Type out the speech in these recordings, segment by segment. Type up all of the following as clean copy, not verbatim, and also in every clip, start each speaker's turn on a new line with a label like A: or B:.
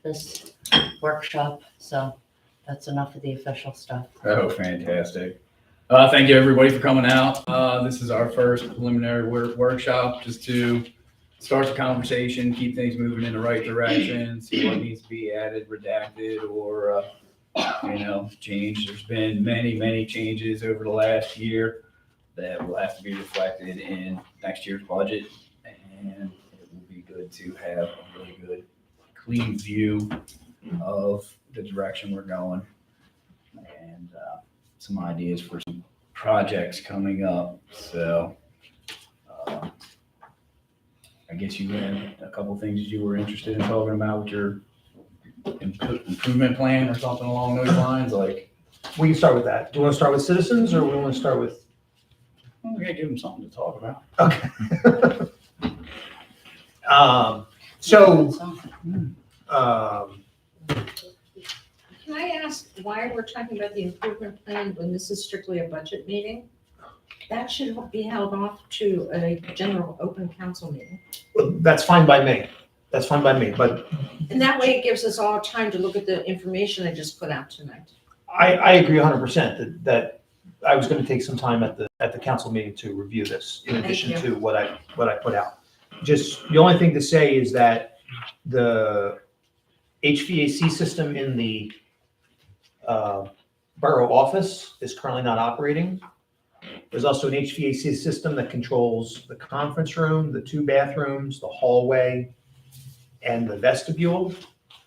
A: this workshop, so that's enough of the official stuff.
B: Oh, fantastic. Thank you everybody for coming out. This is our first preliminary workshop just to start the conversation, keep things moving in the right direction, see what needs to be added, redacted, or, changed. There's been many changes over the last year that will have to be reflected in next year's budget. And it will be good to have a really good, clean view of the direction we're going. And some ideas for some projects coming up. So I guess you had a couple things that you were interested in talking about with your improvement plan or something along those lines. Like,
C: we can start with that. Do you want to start with citizens, or we want to start with?
B: well, we gotta give them something to talk about.
C: Okay.
D: Can I ask why we're talking about the improvement plan when this is strictly a budget meeting? That should be held off to a general open council meeting.
C: That's fine by me. That's fine by me, but
D: And that way it gives us all time to look at the information I just put out tonight.
C: I agree 100% that I was going to take some time at the council meeting to review this in addition
D: Thank
C: to what I put out. Just the only thing to say is that the HVAC system in the borough office is currently not operating. There's also an HVAC system that controls the conference room, the 2 bathrooms, the hallway, and the vestibule.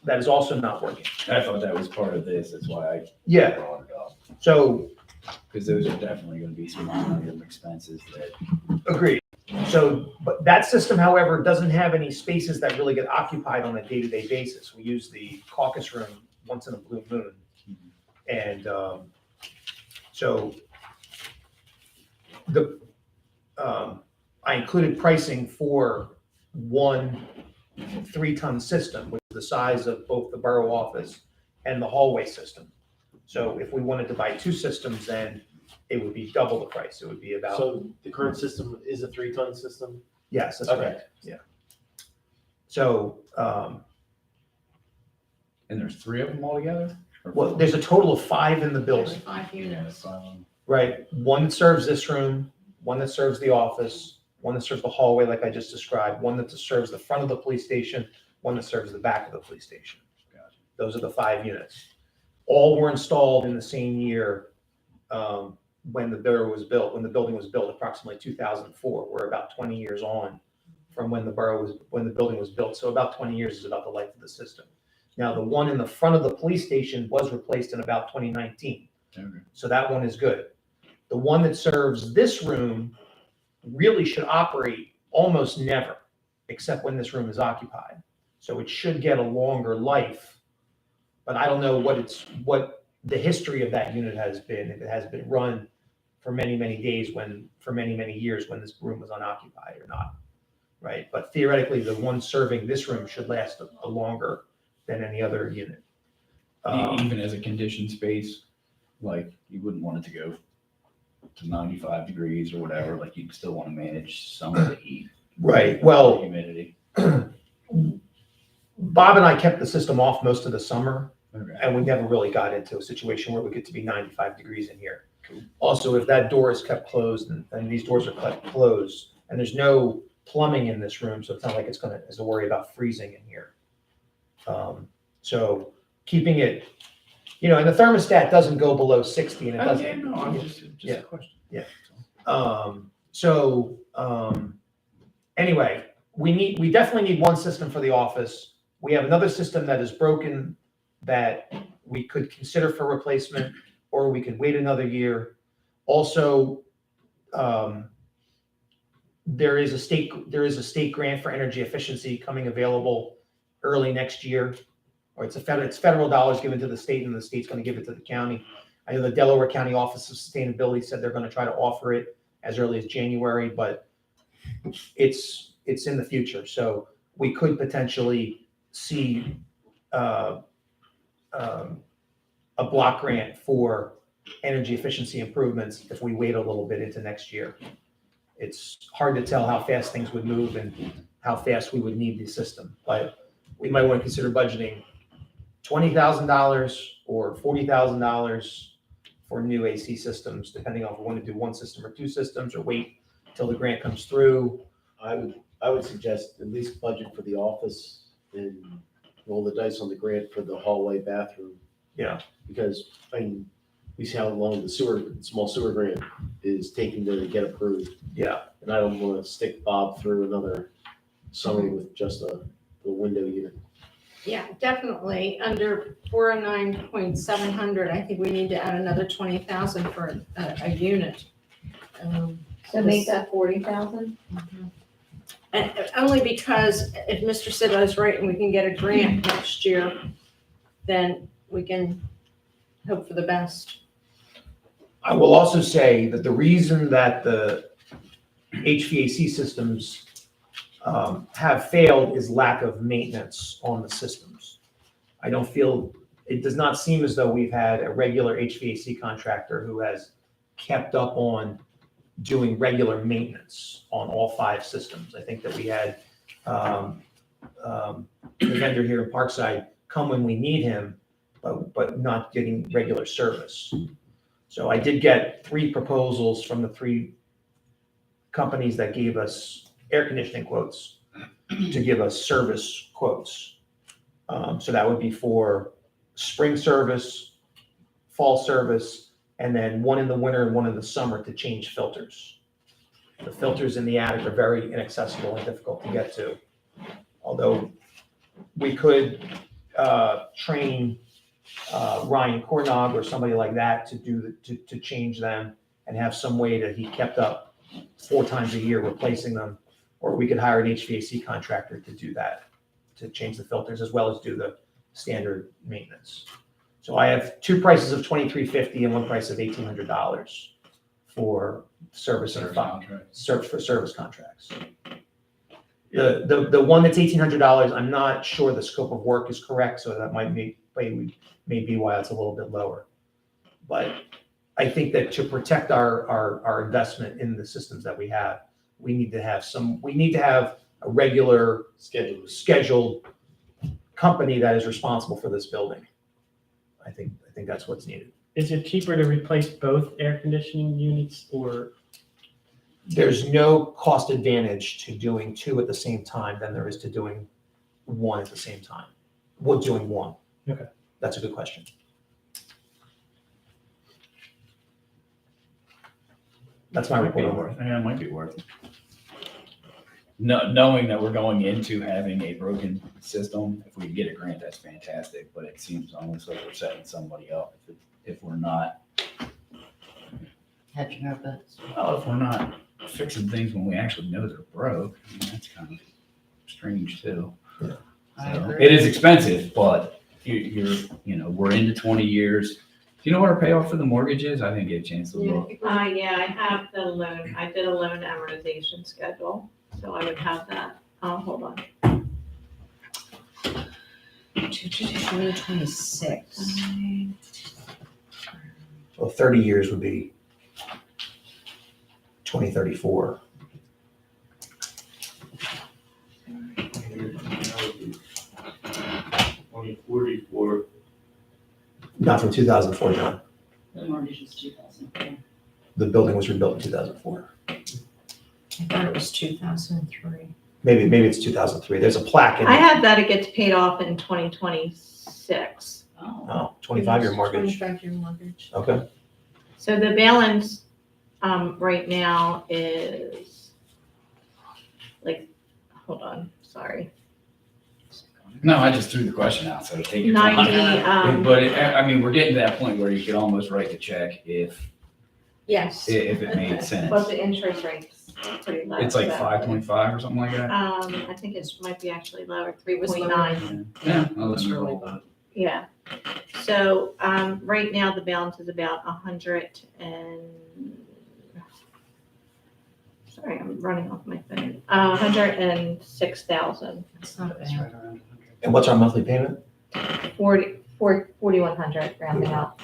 C: That is also not working.
B: I thought that was part of this. That's why I
C: Yeah,
B: brought it up.
C: so
B: Because those are definitely going to be some line expenses that.
C: agreed. So, but that system, however, doesn't have any spaces that really get occupied on a day-to-day basis. We use the caucus room once in a blue moon. And so I included pricing for one 3-ton system, which is the size of both the borough office and the hallway system. So if we wanted to buy 2 systems, then it would be double the price. It would be about.
E: So the current system is a 3-ton system?
C: Yes, that's
E: Okay.
C: correct. Yeah. So,
B: And there's 3 of them altogether? Or
C: well, there's a total of 5 in the
D: There's
C: building,
D: 5 units.
C: right? One that serves this room, one that serves the office, one that serves the hallway, like I just described, one that serves the front of the police station, one that serves the back of the police station.
B: Gotcha.
C: Those are the 5 units. All were installed in the same year when the borough was built, when the building was built, approximately 2004. We're about 20 years on from when the building was built. So about 20 years is about the life of the system. Now, the one in the front of the police station was replaced in about 2019.
B: Okay.
C: So that one is good. The one that serves this room really should operate almost never, except when this room is occupied. So it should get a longer life, but I don't know what the history of that unit has been, if it has been run for many days for many years when this room was unoccupied or not, right? But theoretically, the one serving this room should last a longer than any other unit.
B: Even as a conditioned space, like you wouldn't want it to go to 95 degrees or whatever, like you'd still want to manage some of the heat.
C: Right, well,
B: Humidity.
C: Bob and I kept the system off most of the summer,
B: Okay.
C: and we never really got into a situation where we get to be 95 degrees in here. Also, if that door is kept closed and these doors are kept closed, and there's no plumbing in this room, so it's not like it's a worry about freezing in here. So keeping it, and the thermostat doesn't go below 60, and it doesn't.
B: Yeah, no, I'm just
C: Yeah.
B: a question.
C: Yeah. Anyway, we definitely need one system for the office. We have another system that is broken that we could consider for replacement, or we could wait another year. Also, there is a state grant for energy efficiency coming available early next year, or it's federal dollars given to the state, and the state's going to give it to the county. I know the Delaware County Office of Sustainability said they're going to try to offer it as early as January, but it's in the future. So we could potentially see a block grant for energy efficiency improvements if we wait a little bit into next year. It's hard to tell how fast things would move and how fast we would need the system, but we might want to consider budgeting $20,000 or $40,000 for new AC systems, depending on if we want to do one system or two systems, or wait till the grant comes through.
E: I would suggest at least budget for the office and roll the dice on the grant for the hallway bathroom.
C: Yeah.
E: Because, I mean, we see how long the small sewer grant is taking to get approved.
C: Yeah.
E: And I don't wanna stick Bob through another summer with just a window unit.
D: Yeah, definitely. Under 409.700, I think we need to add another 20,000 for a unit.
F: So make that 40,000?
D: And only because if Mr. Sidla is right and we can get a grant next year, then we can hope for the best.
C: I will also say that the reason that the HVAC systems have failed is lack of maintenance on the systems. I don't feel, it does not seem as though we've had a regular HVAC contractor who has kept up on doing regular maintenance on all 5 systems. I think that we had the vendor here in Parkside come when we need him, but not getting regular service. So I did get 3 proposals from the 3 companies that gave us air conditioning quotes to give us service quotes. So that would be for spring service, fall service, and then one in the winter and one in the summer to change filters. The filters in the attic are very inaccessible and difficult to get to. Although we could train Ryan Cornog or somebody like that to change them and have some way that he kept up 4 times a year replacing them. Or we could hire an HVAC contractor to do that, to change the filters as well as do the standard maintenance. So I have 2 prices of $2,350 and 1 price of $1,800 for service and search for service contracts. The one that's $1,800, I'm not sure the scope of work is correct, so that may be why it's a little bit lower. But I think that to protect our investment in the systems that we have, we need to have a regular scheduled company that is responsible for this building. I think that's what's needed.
G: Is it cheaper to replace both air conditioning units, or?
C: There's no cost advantage to doing 2 at the same time than there is to doing 1 at the same time. What doing 1?
G: Okay.
C: That's a good question. That's my
B: Might be
C: report.
B: worth, yeah, it might be worth it. Knowing that we're going into having a broken system, if we get a grant, that's fantastic, but it seems almost like we're setting somebody up if we're not,
A: Hedging our bets.
B: well, if we're not fixing things when we actually know they're broke, I mean, that's kind of strange too.
C: Yeah.
A: I
B: So,
A: agree.
B: it is expensive, but we're into 20 years. Do you know what our payoff for the mortgage is? I didn't get a chance to look.
F: Yeah, I have the loan, I did a loan amortization schedule, so I would have that, hold on.
D: 2026.
C: Well, 30 years would be 2034.
H: Only 44.
C: Not from 2004, John.
A: The mortgage is 2004.
C: The building was rebuilt in 2004.
D: I thought it was 2003.
C: Maybe it's 2003. There's a plaque in
F: I
C: it.
F: have that it gets paid off in 2026.
A: Oh,
C: Oh, 25-year mortgage.
D: 25-year mortgage.
C: Okay.
F: So the balance, right now is, hold on, sorry.
B: No, I just threw the question out, so take your
F: 90,
B: time. But we're getting to that point where you could almost write the check if
D: Yes.
B: it made sense.
F: but the interest rate's pretty low.
B: It's like
F: so-
B: 5.5 or something like that.
F: I think it might be actually lower,
D: was lower.
F: 3.9.
B: Yeah, well,
D: It's
B: then
D: really
B: roll
D: low.
F: Yeah. So, right now the balance is about 100 and, sorry, I'm running off my phone. 106,000,
D: It's not
A: it's
D: bad.
A: right around 100.
C: And what's our monthly payment?
F: 4,100 rounding out.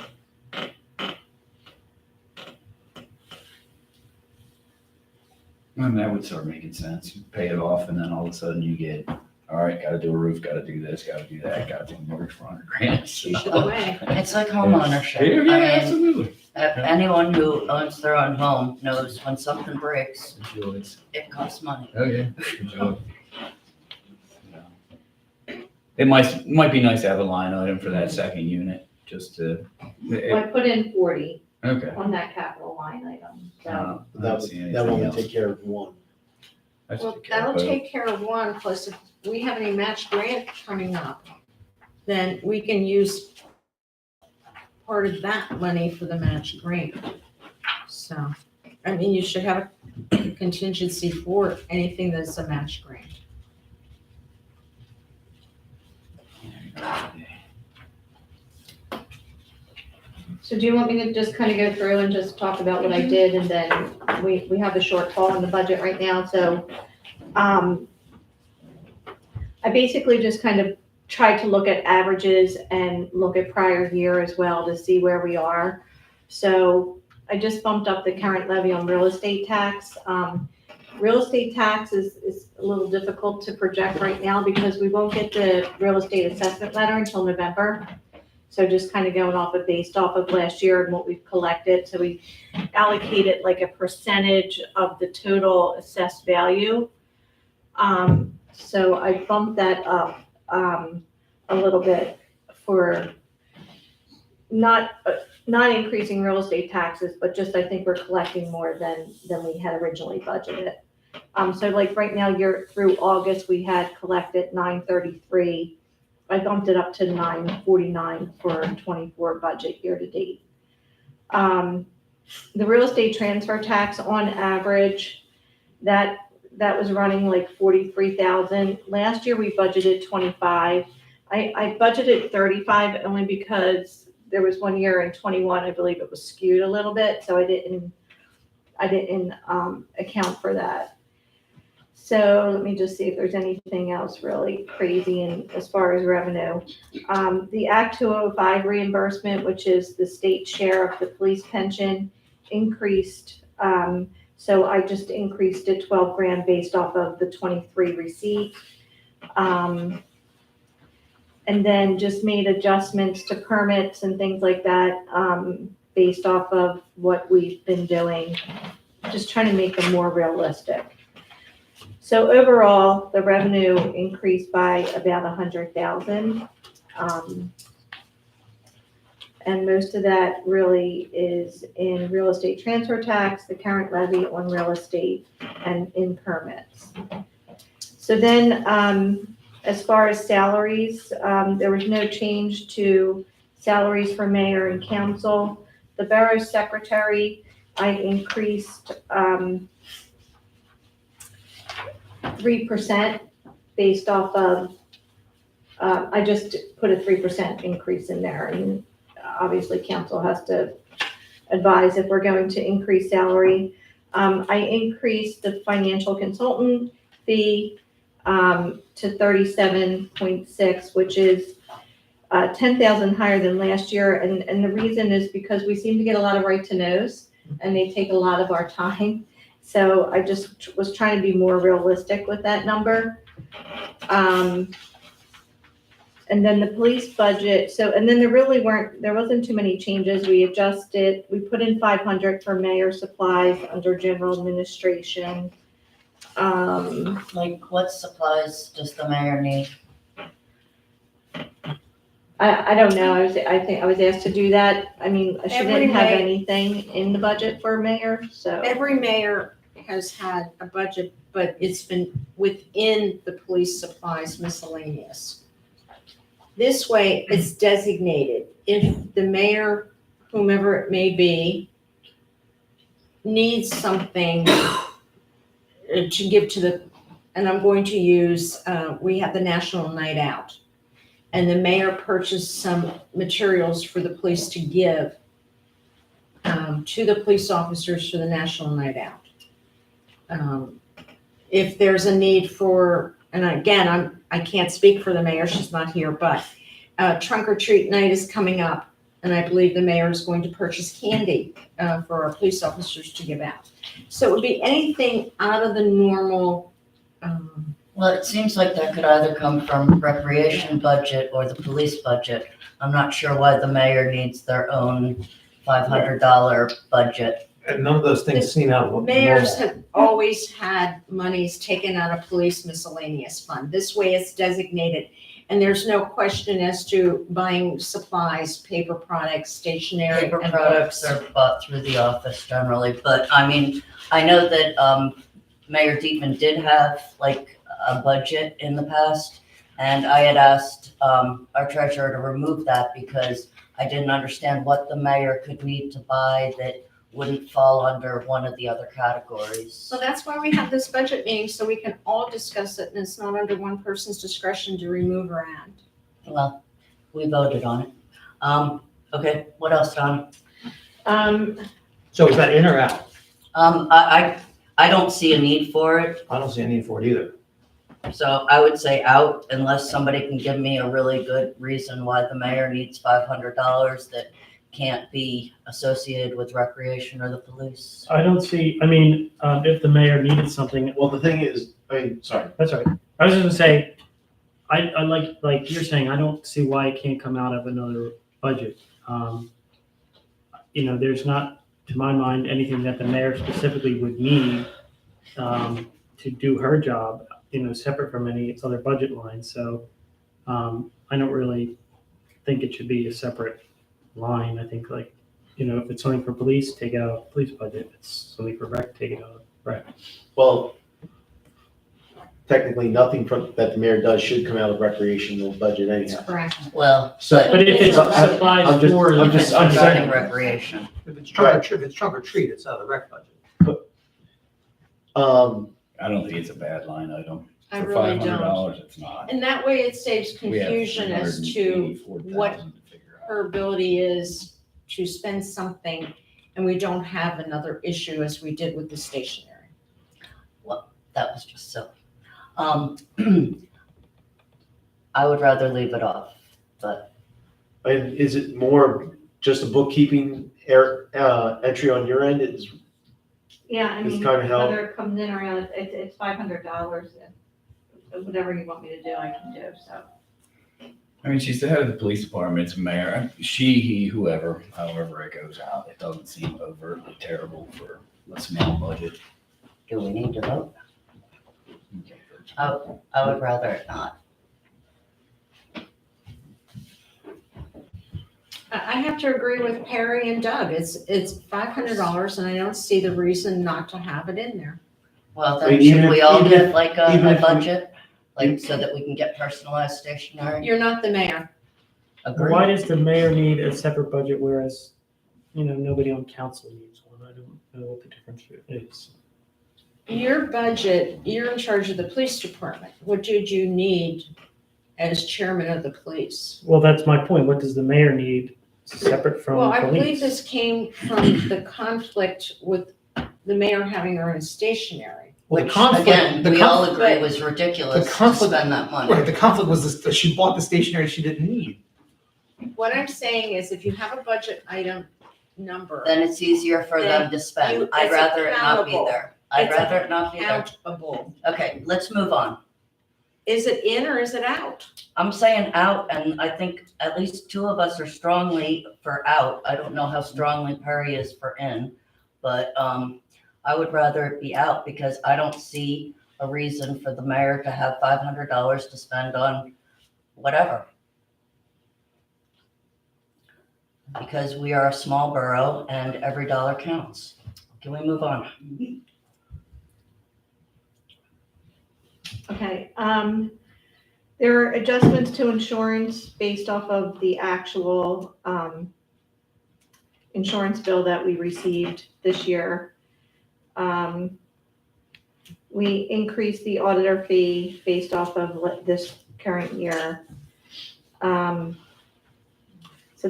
B: And that would start making sense. You pay it off and then all of a sudden you get a all right, gotta do a roof, gotta do this, gotta do that, gotta do mortgage for 100 grand.
D: She's the way.
A: It's like home ownership.
B: Yeah,
A: I mean,
B: absolutely.
A: anyone who owns their own home knows when something breaks,
B: Enjoys.
A: it costs money.
B: Oh, yeah. Enjoy. It might be nice to have a line item for that second unit, just to,
H: Well, I put in 40
B: okay.
H: on that capital line item, so.
B: I don't
E: That
B: see
E: would, that one
B: anything
E: would
B: else.
E: take care of one.
B: That's
D: Well,
B: okay,
D: that'll
B: but-
D: take care of one, plus if we have any match grant coming up, then we can use part of that money for the match grant. So, I mean, you should have a contingency for anything that's a match grant.
H: So do you want me to just kind of go through and just talk about what I did, and then we have a shortfall in the budget right now, so, I basically just kind of tried to look at averages and look at prior year as well to see where we are. So I just bumped up the current levy on real estate tax. Real estate tax is a little difficult to project right now because we won't get the real estate assessment letter until November. So just kind of going off of based off of last year and what we've collected. So we allocated like a percentage of the total assessed value. So I bumped that up a little bit for not increasing real estate taxes, but just I think we're collecting more than we had originally budgeted. So like right now, through August, we had collected 933. I bumped it up to 949 for 24 budget year to date. The real estate transfer tax on average, that was running like 43,000. Last year we budgeted 25. I budgeted 35 only because there was one year in 21, I believe it was skewed a little bit, so I didn't account for that. So let me just see if there's anything else really crazy in as far as revenue. The Act 205 reimbursement, which is the state share of the police pension, increased. So I just increased it 12 grand based off of the 23 receipt. And then just made adjustments to permits and things like that, based off of what we've been doing, just trying to make them more realistic. So overall, the revenue increased by about 100,000. And most of that really is in real estate transfer tax, the current levy on real estate, and in permits. So then, as far as salaries, there was no change to salaries for mayor and council. The borough secretary, I increased 3% based off of, I just put a 3% increase in there. And obviously council has to advise if we're going to increase salary. I increased the financial consultant fee to 37.6, which is 10,000 higher than last year. And the reason is because we seem to get a lot of right to knows and they take a lot of our time. So I just was trying to be more realistic with that number. And then the police budget, and then there wasn't too many changes. We adjusted, we put in 500 for mayor supplies under general administration.
A: Like what supplies does the mayor need?
H: I don't know. I think I was asked to do that. I mean, she
D: Every
H: didn't have
D: mayor-
H: anything in the budget for mayor, so.
D: Every mayor has had a budget, but it's been within the police supplies miscellaneous. This way, it's designated. If the mayor, whomever it may be, needs something to give to and I'm going to use, we have the National Night Out. And the mayor purchased some materials for the police to give to the police officers for the National Night Out. If there's a need for, and again, I can't speak for the mayor, she's not here, but trunk or treat night is coming up. And I believe the mayor is going to purchase candy for our police officers to give out. So it would be anything out of the normal
A: Well, it seems like that could either come from recreation budget or the police budget. I'm not sure why the mayor needs their own $500 budget.
C: And none of those things seem out of
D: Mayors
C: normal.
D: have always had monies taken out of police miscellaneous fund. This way it's designated. And there's no question as to buying supplies, paper products, stationery.
A: Paper
D: and
A: products
D: books.
A: are bought through the office generally, but I mean, I know that Mayor Deepman did have like a budget in the past, and I had asked our treasurer to remove that because I didn't understand what the mayor could need to buy that wouldn't fall under one of the other categories.
D: So that's why we have this budget meeting, so we can all discuss it and it's not under one person's discretion to remove or add.
A: Well, we voted on it. Okay, what else, Don?
C: So is that in or out?
A: I don't see a need for it,
C: I don't see a need for it either.
A: so I would say out unless somebody can give me a really good reason why the mayor needs $500 that can't be associated with recreation or the police.
G: I don't see, I mean, if the mayor needed something,
E: Well, the thing is, sorry,
G: that's all right. I was just gonna say, I like you're saying, I don't see why it can't come out of another budget. You know, there's not, to my mind, anything that the mayor specifically would need to do her job, you know, separate from any other budget line. So I don't really think it should be a separate line. I think like, you know, if it's something for police, take it out of police budget. If it's something for rec, take it out of rec.
E: well, technically, nothing that the mayor does should come out of recreational budget anyhow.
D: Correct.
A: Well,
E: So,
G: But if it's
E: I-
G: supplies
E: I'm just-
G: for.
E: I'm
A: if
E: just-
A: it's
E: I'm
A: regarding
E: saying-
A: recreation.
C: If it's trunk or treat, it's out of the rec budget.
B: I don't think it's a bad line item.
D: I
B: For
D: really don't.
B: $500, it's not.
D: And that way it saves
B: We have
D: confusion as to what
B: $384,000 to figure out.
D: her ability is to spend something and we don't have another issue as we did with the stationery.
A: That was just silly. I would rather leave it off, but
E: and is it more just a bookkeeping entry on your end? It's
H: Yeah, I
E: It's
H: mean,
E: kinda how-
H: whether it comes in or out, it's $500. Whatever you want me to do, I can do, so.
B: I mean, she's the head of the police department, it's mayor, she, he, whoever, however it goes out, it doesn't seem overtly terrible for a small budget.
A: do we need to vote? I would rather it not.
D: I have to agree with Perry and Doug. It's $500 and I don't see the reason not to have it in there.
A: Well,
E: I mean,
A: then
E: even
A: should
E: if-
A: we all
E: even
A: get
E: if-
A: like
E: even
A: a
E: if we-
A: budget? Like, so that we can get personalized stationery?
D: You're not the mayor.
A: Agree.
G: Why does the mayor need a separate budget, whereas, you know, nobody on council needs one? I don't know what the difference is.
D: Your budget, you're in charge of the police department. What did you need as chairman of the police?
G: Well, that's my point. What does the mayor need separate from
D: Well, I believe
G: police?
D: this came from the conflict with the mayor having her own stationery.
C: Well, the
A: Which,
C: conflict-
A: again,
C: the
A: we all
C: conflict-
A: agree was ridiculous
C: the
A: to
C: conflict-
A: spend that money.
C: Right, the conflict was this, that she bought the stationery she didn't need.
D: What I'm saying is if you have a budget item number,
A: Then it's easier for them to spend.
D: you-
A: I'd
D: it's
A: rather it not be
D: accountable.
A: there. I'd
D: It's
A: rather it not be there.
D: accountable.
A: Okay, let's move on.
D: Is it in or is it out?
A: I'm saying out, and I think at least two of us are strongly for out. I don't know how strongly Perry is for in, but I would rather it be out because I don't see a reason for the mayor to have $500 to spend on whatever. Because we are a small borough and every dollar counts. Can we move on?
H: Okay, there are adjustments to insurance based off of the actual, insurance bill that we received this year. We increased the auditor fee based off of this current year. So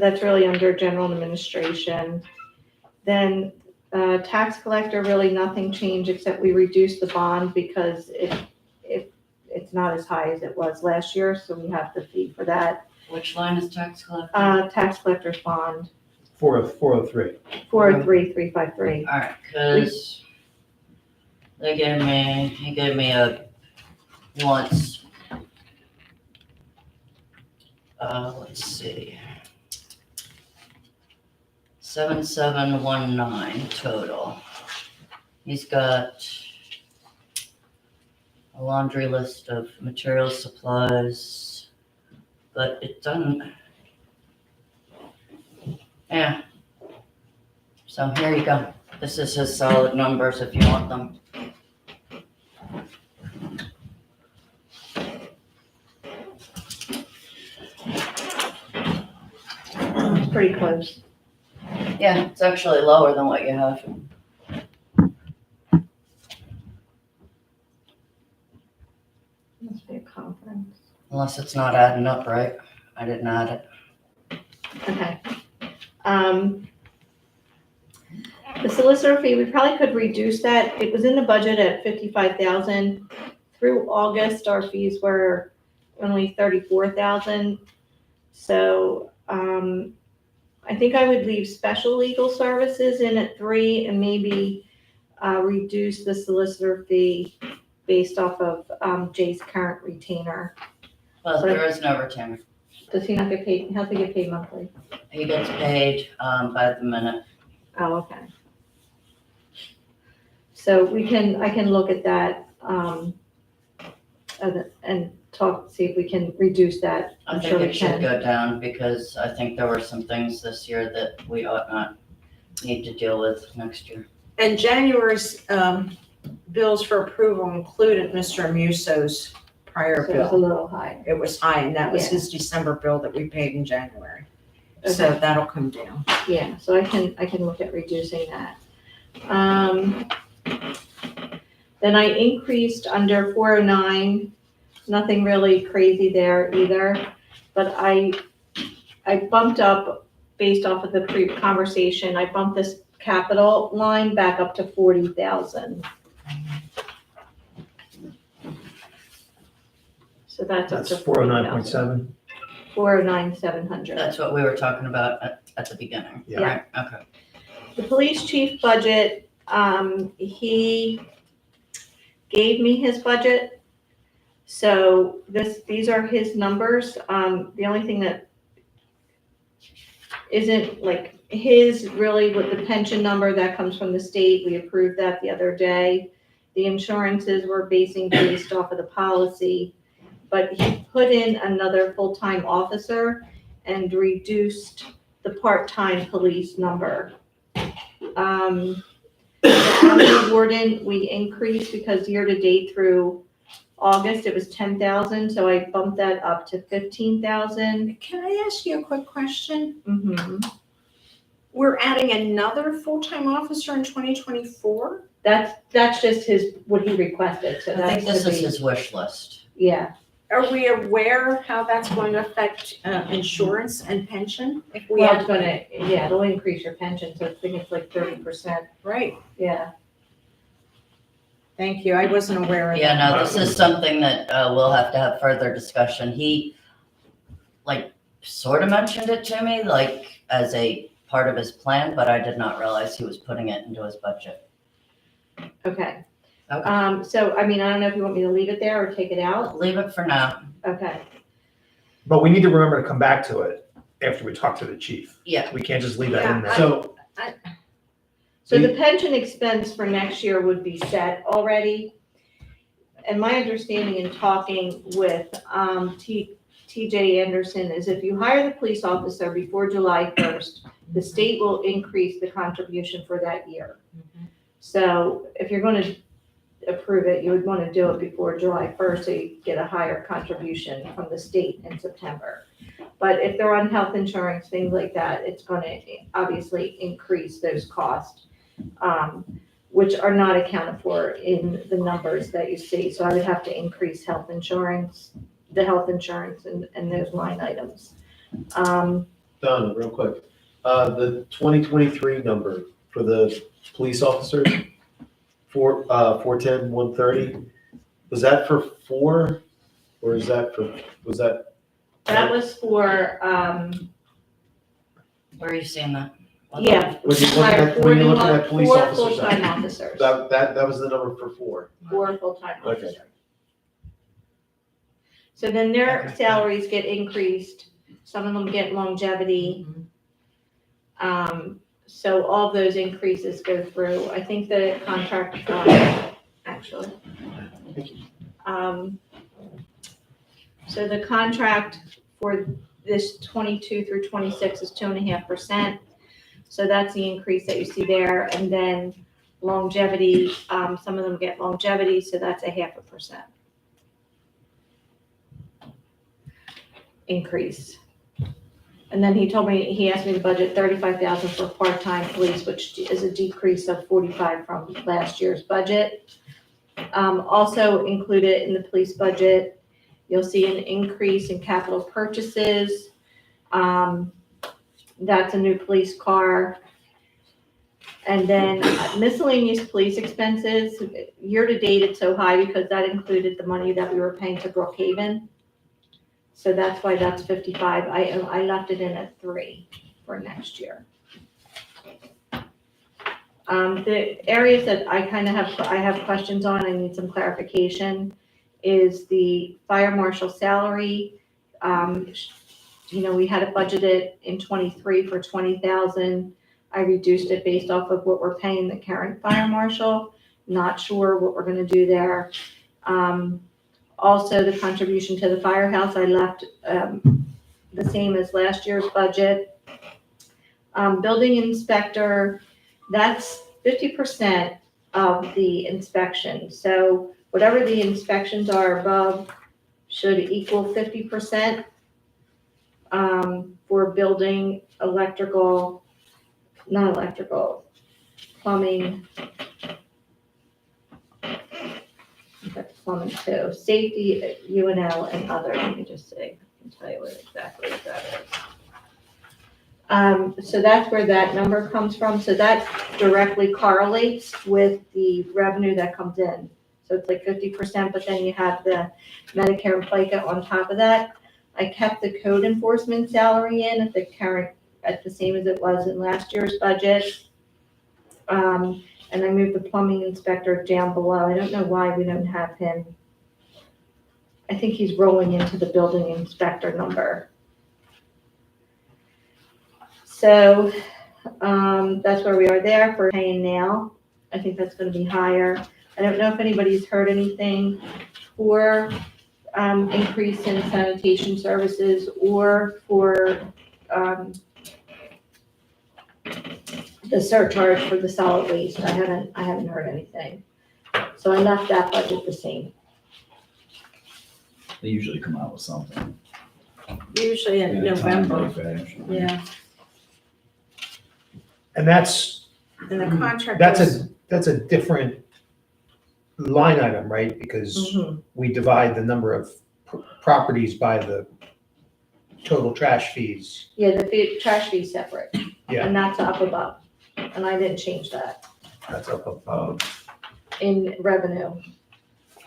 H: that's really under general administration. Then, tax collector, really nothing changed except we reduced the bond because it's not as high as it was last year, so we have the fee for that.
A: Which line is tax collector?
H: Tax collector's bond,
C: 403.
H: 403,353.
A: All right, because he gave me a wants, let's see, 7719 total. He's got a laundry list of materials, supplies, but it doesn't, yeah. So here you go. This is his solid numbers if you want them.
H: It's pretty close.
A: Yeah, it's actually lower than what you have.
H: Must be a conference.
A: Unless it's not adding up right. I didn't add it.
H: Okay. The solicitor fee, we probably could reduce that. It was in the budget at 55,000. Through August, our fees were only 34,000. So, I think I would leave special legal services in at 3 and maybe, reduce the solicitor fee based off of, Jay's current retainer.
A: Well, there is no retainer.
H: Does he not get paid? How's he get paid monthly?
A: He gets paid by the minute.
H: Oh, okay. So I can look at that, and talk, see if we can reduce that.
A: I
H: I'm
A: think
H: sure we
A: it should
H: can.
A: go down because I think there were some things this year that we ought not need to deal with next year.
D: And January's bills for approval included Mr. Amuso's prior
H: So it's a
D: bill.
H: little high.
D: It was high, and that was
H: Yeah.
D: his December bill that we paid in January. So
H: Okay.
D: that'll come down.
H: Yeah, so I can look at reducing that. Then I increased under 409, nothing really crazy there either, but I bumped up based off of the conversation, I bumped this capital line back up to 40,000. So that's up
C: That's
H: to
C: 409.7.
H: 409,700.
A: That's what we were talking about at the beginning.
C: Yeah.
A: Right? Okay.
H: The police chief budget, he gave me his budget. So these are his numbers. The only thing that isn't like his really with the pension number that comes from the state, we approved that the other day. The insurances were based off of the policy, but he put in another full-time officer and reduced the part-time police number. The county warden, we increased because year-to-date through August, it was 10,000, so I bumped that up to 15,000.
D: Can I ask you a quick question?
H: Mm-hmm.
D: We're adding another full-time officer in 2024?
H: That's just what he requested, so
A: I
H: that's
A: think this
H: to
A: is
H: be,
A: his wish list.
H: yeah.
D: Are we aware how that's going to affect insurance and pension? If we
H: Well,
D: add,
H: it'll increase your pension, so I think it's like 30%,
D: right,
H: yeah.
D: thank you, I wasn't aware of that.
A: Yeah, no, this is something that we'll have to have further discussion. He sort of mentioned it to me, as a part of his plan, but I did not realize he was putting it into his budget.
H: Okay.
A: Okay.
H: So, I mean, I don't know if you want me to leave it there or take it out.
A: Leave it for now.
H: Okay.
C: But we need to remember to come back to it after we talk to the chief.
A: Yeah.
C: We can't just leave that in there.
B: So,
H: So the pension expense for next year would be set already. And my understanding in talking with TJ Anderson is if you hire the police officer before July 1st, the state will increase the contribution for that year. So if you're going to approve it, you would want to do it before July 1st so you get a higher contribution from the state in September. But if they're on health insurance, things like that, it's going to obviously increase those costs, which are not accounted for in the numbers that you see. So I would have to increase the health insurance and those line items.
E: Done, real quick. The 2023 number for the police officers, 410, 130, was that for 4? Or was that?
H: That was for,
A: Where are you seeing that?
H: yeah.
E: When you're looking at police
H: Four
E: officers,
H: full-time officers.
E: that was the number for 4.
H: 4 full-time
E: Okay.
H: officers. So then their salaries get increased, some of them get longevity. So all those increases go through. I think the contract, actually. So the contract for this 22 through 26 is 2.5%. So that's the increase that you see there. And then longevity, some of them get longevity, so that's 0.5% increase. And then he asked me to budget 35,000 for part-time police, which is a decrease of 45 from last year's budget. Also included in the police budget, you'll see an increase in capital purchases. That's a new police car. And then miscellaneous police expenses, year-to-date it's so high because that included the money that we were paying to Brookhaven. So that's why that's 55. I left it in at 3 for next year. The areas that I have questions on, I need some clarification, is the fire marshal salary. We had it budgeted in 23 for 20,000. I reduced it based off of what we're paying the current fire marshal. Not sure what we're gonna do there. Also, the contribution to the firehouse, I left the same as last year's budget. Building inspector, that's 50% of the inspection. So whatever the inspections are above should equal 50% for building, plumbing. Plumbing too, safety, UNL, and other. Let me just see. I can tell you exactly what that is. So that's where that number comes from. So that directly correlates with the revenue that comes in. So it's like 50%, but then you have the Medicare and FICA on top of that. I kept the code enforcement salary in at the same as it was in last year's budget. And I moved the plumbing inspector down below. I don't know why we don't have him. I think he's rolling into the building inspector number. So that's where we are there for paying now. I think that's going to be higher. I don't know if anybody's heard anything for increase in sanitation services or for the surcharge for the solid waste. I haven't heard anything. So I left that budget the same.
B: They usually come out with something.
D: Usually in November.
B: Fashion.
D: Yeah,
C: And that's,
D: and the contract
C: that's a different line item, right? Because we divide the number of properties by the total trash fees.
H: Yeah, the trash fee's separate.
C: Yeah.
H: And that's up above. And I didn't change that
C: That's up above.
H: in revenue.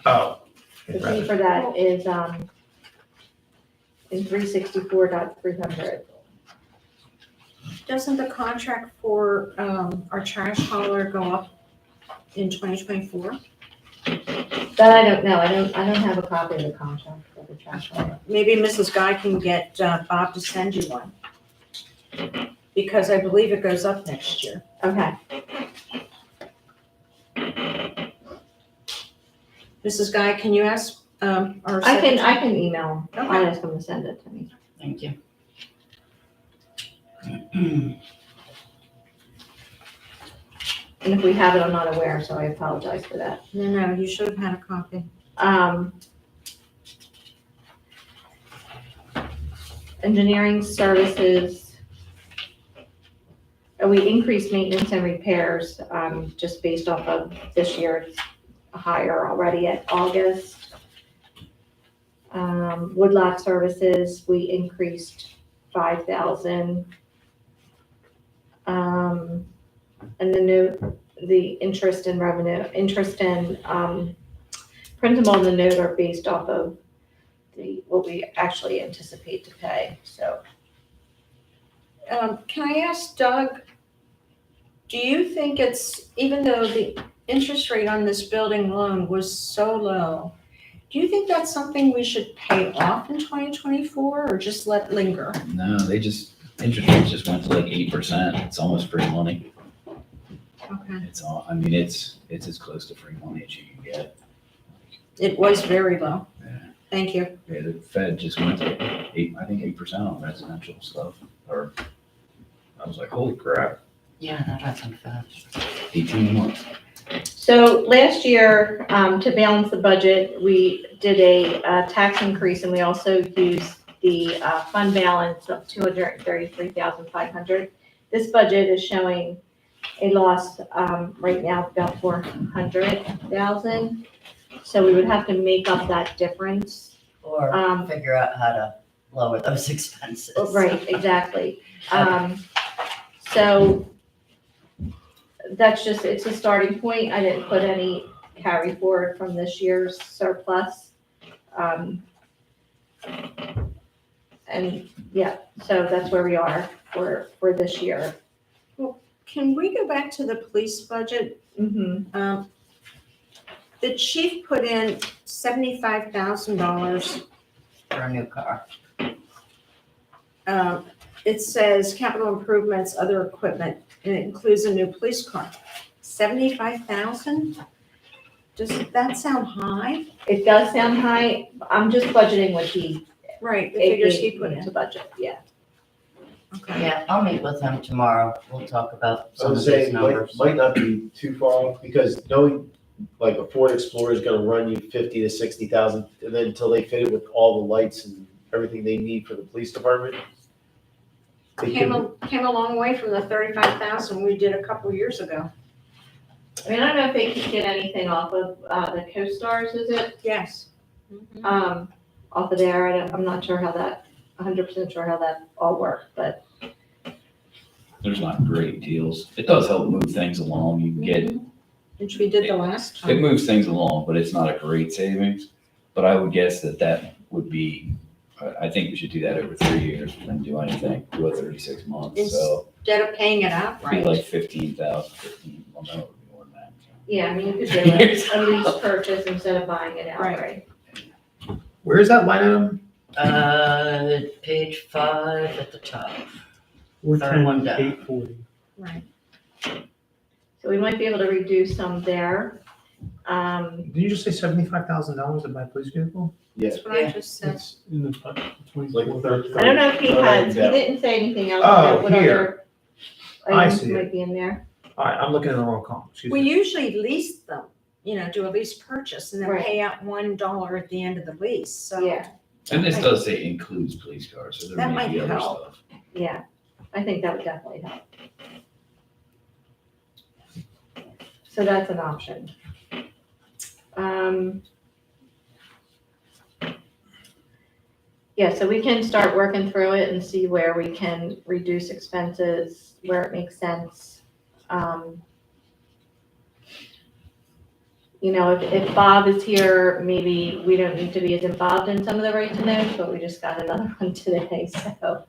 C: Oh.
H: The fee for that is in 364.300.
D: Doesn't the contract for our trash hauler go up in 2024?
H: That I don't know. I don't have a copy of the contract for the trash hauler.
D: Maybe Mrs. Guy can get Bob to send you one. Because I believe it goes up next year.
H: Okay.
D: Mrs. Guy, can you ask our
H: I
D: secretary?
H: can email.
D: Okay.
H: I'll ask them to send it to me.
A: Thank you.
H: And if we have it, I'm not aware, so I apologize for that.
D: No, you should have had a copy.
H: Engineering services. We increased maintenance and repairs, just based off of this year. It's higher already at August. Woodlot services, we increased 5,000. And the interest and revenue, principal and the note are based off of what we actually anticipate to pay, so.
D: Can I ask Doug, do you think it's, even though the interest rate on this building loan was so low, Do you think that's something we should pay off in 2024 or just let linger?
B: No, interest rates just went to like 8%. It's almost free money.
D: Okay.
B: It's all, I mean, it's as close to free money as you can get.
D: It was very low.
B: Yeah.
D: Thank you.
B: Yeah, the Fed just went to 8% on residential stuff, or I was like, holy crap,
A: Yeah, that hasn't fast.
B: 18 months.
H: So last year, to balance the budget, we did a tax increase and we also used the fund balance of $233,500. This budget is showing a loss right now of about $400,000. So we would have to make up that difference.
A: Or
H: Um,
A: figure out how to lower those expenses.
H: Right, exactly. So that's just, it's a starting point. I didn't put any carry forward from this year's surplus. And yeah, so that's where we are for this year.
D: Can we go back to the police budget?
H: Mm-hmm.
D: The chief put in $75,000.
A: For a new car.
D: It says capital improvements, other equipment, and it includes a new police car. 75,000? Does that sound high?
H: It does sound high. I'm just budgeting what he,
D: Right, the figures he
H: put
D: put
H: into
D: in.
H: budget, yeah.
D: Okay.
A: Yeah, I'll meet with him tomorrow. We'll talk about
E: I
A: some
E: would
A: of
E: say
A: these numbers.
E: might not be too far off, because knowing like a Ford Explorer is gonna run you 50 to 60,000, and then until they fit it with all the lights and everything they need for the police department. They
D: Came
E: could-
D: a long way from the 35,000 we did a couple years ago.
H: I mean, I don't know if they could get anything off of the co-stars, is it?
D: Yes.
H: Off of there. I'm not sure how that, 100% sure how that all worked, but
B: There's not great deals. It does help move things along. You can get,
D: Which we did the last
B: it
D: time.
B: moves things along, but it's not a great savings. But I would guess that would be, I think we should do that over 3 years and then do anything, do it 36 months. So
D: Instead of paying it
B: it'd be
D: outright.
B: like 15,000, 15, well, no, it would be more than that.
H: yeah, I mean, you could do it, a lease purchase instead of buying it outright.
C: Where is that line item?
A: Page 5 at the top.
G: We're
A: Third one
G: 10,
A: down.
G: 840.
D: Right.
H: So we might be able to reduce some there.
C: Did you just say $75,000 to buy a police vehicle?
E: Yeah,
D: That's what I just said.
G: That's in the budget,
E: it's like a
G: 24.
E: third.
H: I don't know if he had, he
E: Yeah.
H: didn't say anything else
C: Oh,
H: about what
C: here.
H: other
C: I
H: items
C: see it.
H: might be in there.
C: All right, I'm looking at the wrong column, excuse
D: We
C: me.
D: usually lease them, do a lease purchase and then
H: Right.
D: pay out $1 at the end of the lease, so.
H: Yeah,
B: And this does say includes police cars, so there
D: That
B: may be
D: might
B: other
D: help.
B: stuff.
H: yeah. I think that would definitely help. So that's an option. Yeah, so we can start working through it and see where we can reduce expenses, where it makes sense. If Bob is here, maybe we don't need to be as involved in some of the right to knows, but we just got another one today, so.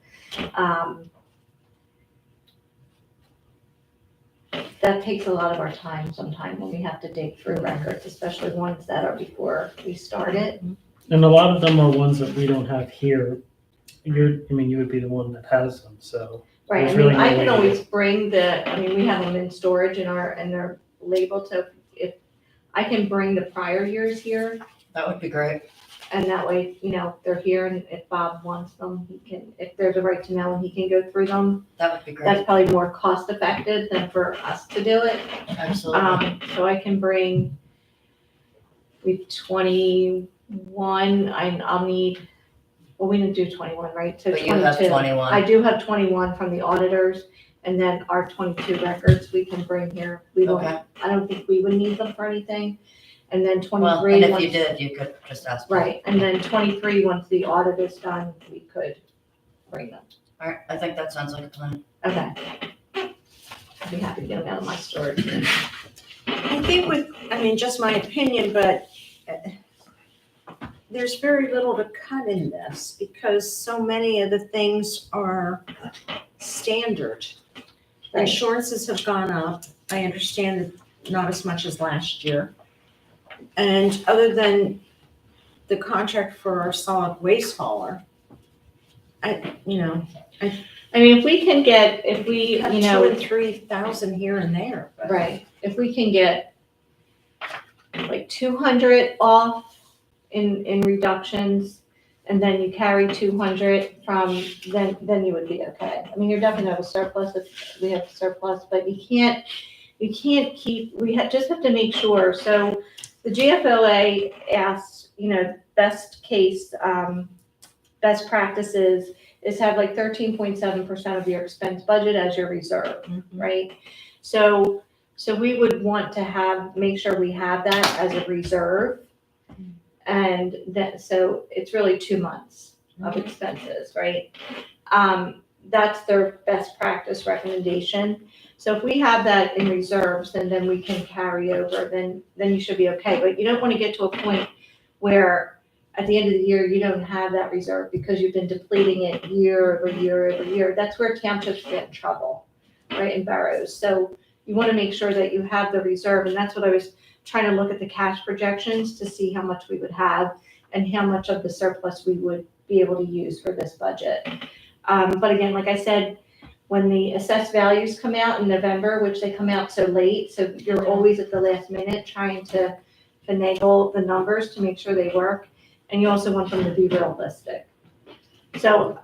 H: That takes a lot of our time sometime when we have to dig through records, especially ones that are before we start it.
G: And a lot of them are ones that we don't have here. You would be the one that has them, so.
H: Right,
G: There's
H: I mean,
G: really no
H: I
G: way
H: can
G: to-
H: always bring we have them in storage and they're labeled, so if, I can bring the prior years here,
A: That would be great.
H: and that way, they're here, and if Bob wants them, he can, if there's a right to know, and he can go through them.
A: That would be great.
H: That's probably more cost effective than for us to do it.
A: Absolutely.
H: So I can bring, we've 21, I'll need, well, we didn't do 21, right? So
A: But you have
H: 22.
A: 21.
H: I do have 21 from the auditors, and then our 22 records we can bring here. We don't,
A: Okay.
H: I don't think we would need them for anything. And then
A: Well,
H: 23,
A: and if
H: once-
A: you did, you could just ask. me.
H: right, and then 23, once the audit is done, we could bring them.
A: All right, I think that sounds like a plan.
H: Okay. I'd be happy to get them out of my storage.
D: I think just my opinion, but there's very little to cut in this because so many of the things are standard.
H: Right.
D: Insurances have gone up. I understand that not as much as last year. And other than the contract for our solid waste hauler. I mean,
H: if we can get, if we,
D: cut
H: you
D: 2
H: know,
D: and 3,000 here and there. but-
H: right, if we can get like 200 off in reductions, and then you carry 200 from, then you would be okay. I mean, you're definitely have a surplus if we have surplus, but you can't keep, just have to make sure. So the GFOA asks, best case, best practices is have like 13.7% of your expense budget as your reserve, right? So we would want to make sure we have that as a reserve. And that, so it's really 2 months of expenses, right? That's their best practice recommendation. So if we have that in reserves, then we can carry over, then you should be okay. But you don't want to get to a point where at the end of the year, you don't have that reserve because you've been depleting it year over year over year. That's where townships get in trouble, right, in boroughs. So you want to make sure that you have the reserve, and that's what I was trying to look at, the cash projections to see how much we would have and how much of the surplus we would be able to use for this budget. But again, like I said, when the assessed values come out in November, which they come out so late, so you're always at the last minute trying to finagle the numbers to make sure they work. And you also want them to be realistic. So,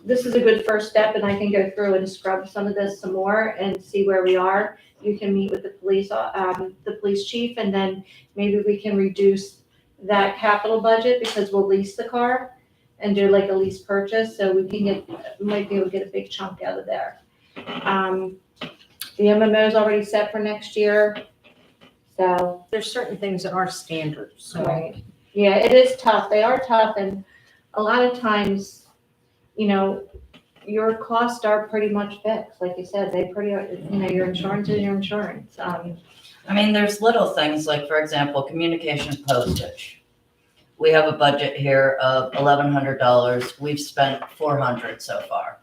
H: this is a good first step, and I can go through and scrub some of this some more and see where we are. You can meet with the police chief, and then maybe we can reduce that capital budget because we'll lease the car and do like a lease purchase, so we might be able to get a big chunk out of there. The MMO is already set for next year, so.
D: There's certain things that are standard, so.
H: Right. Yeah, it is tough. They are tough, and a lot of times, your costs are pretty much fixed. Like you said, your insurance is your insurance.
A: I mean, there's little things like, for example, communications postage. We have a budget here of $1,100. We've spent $400 so far.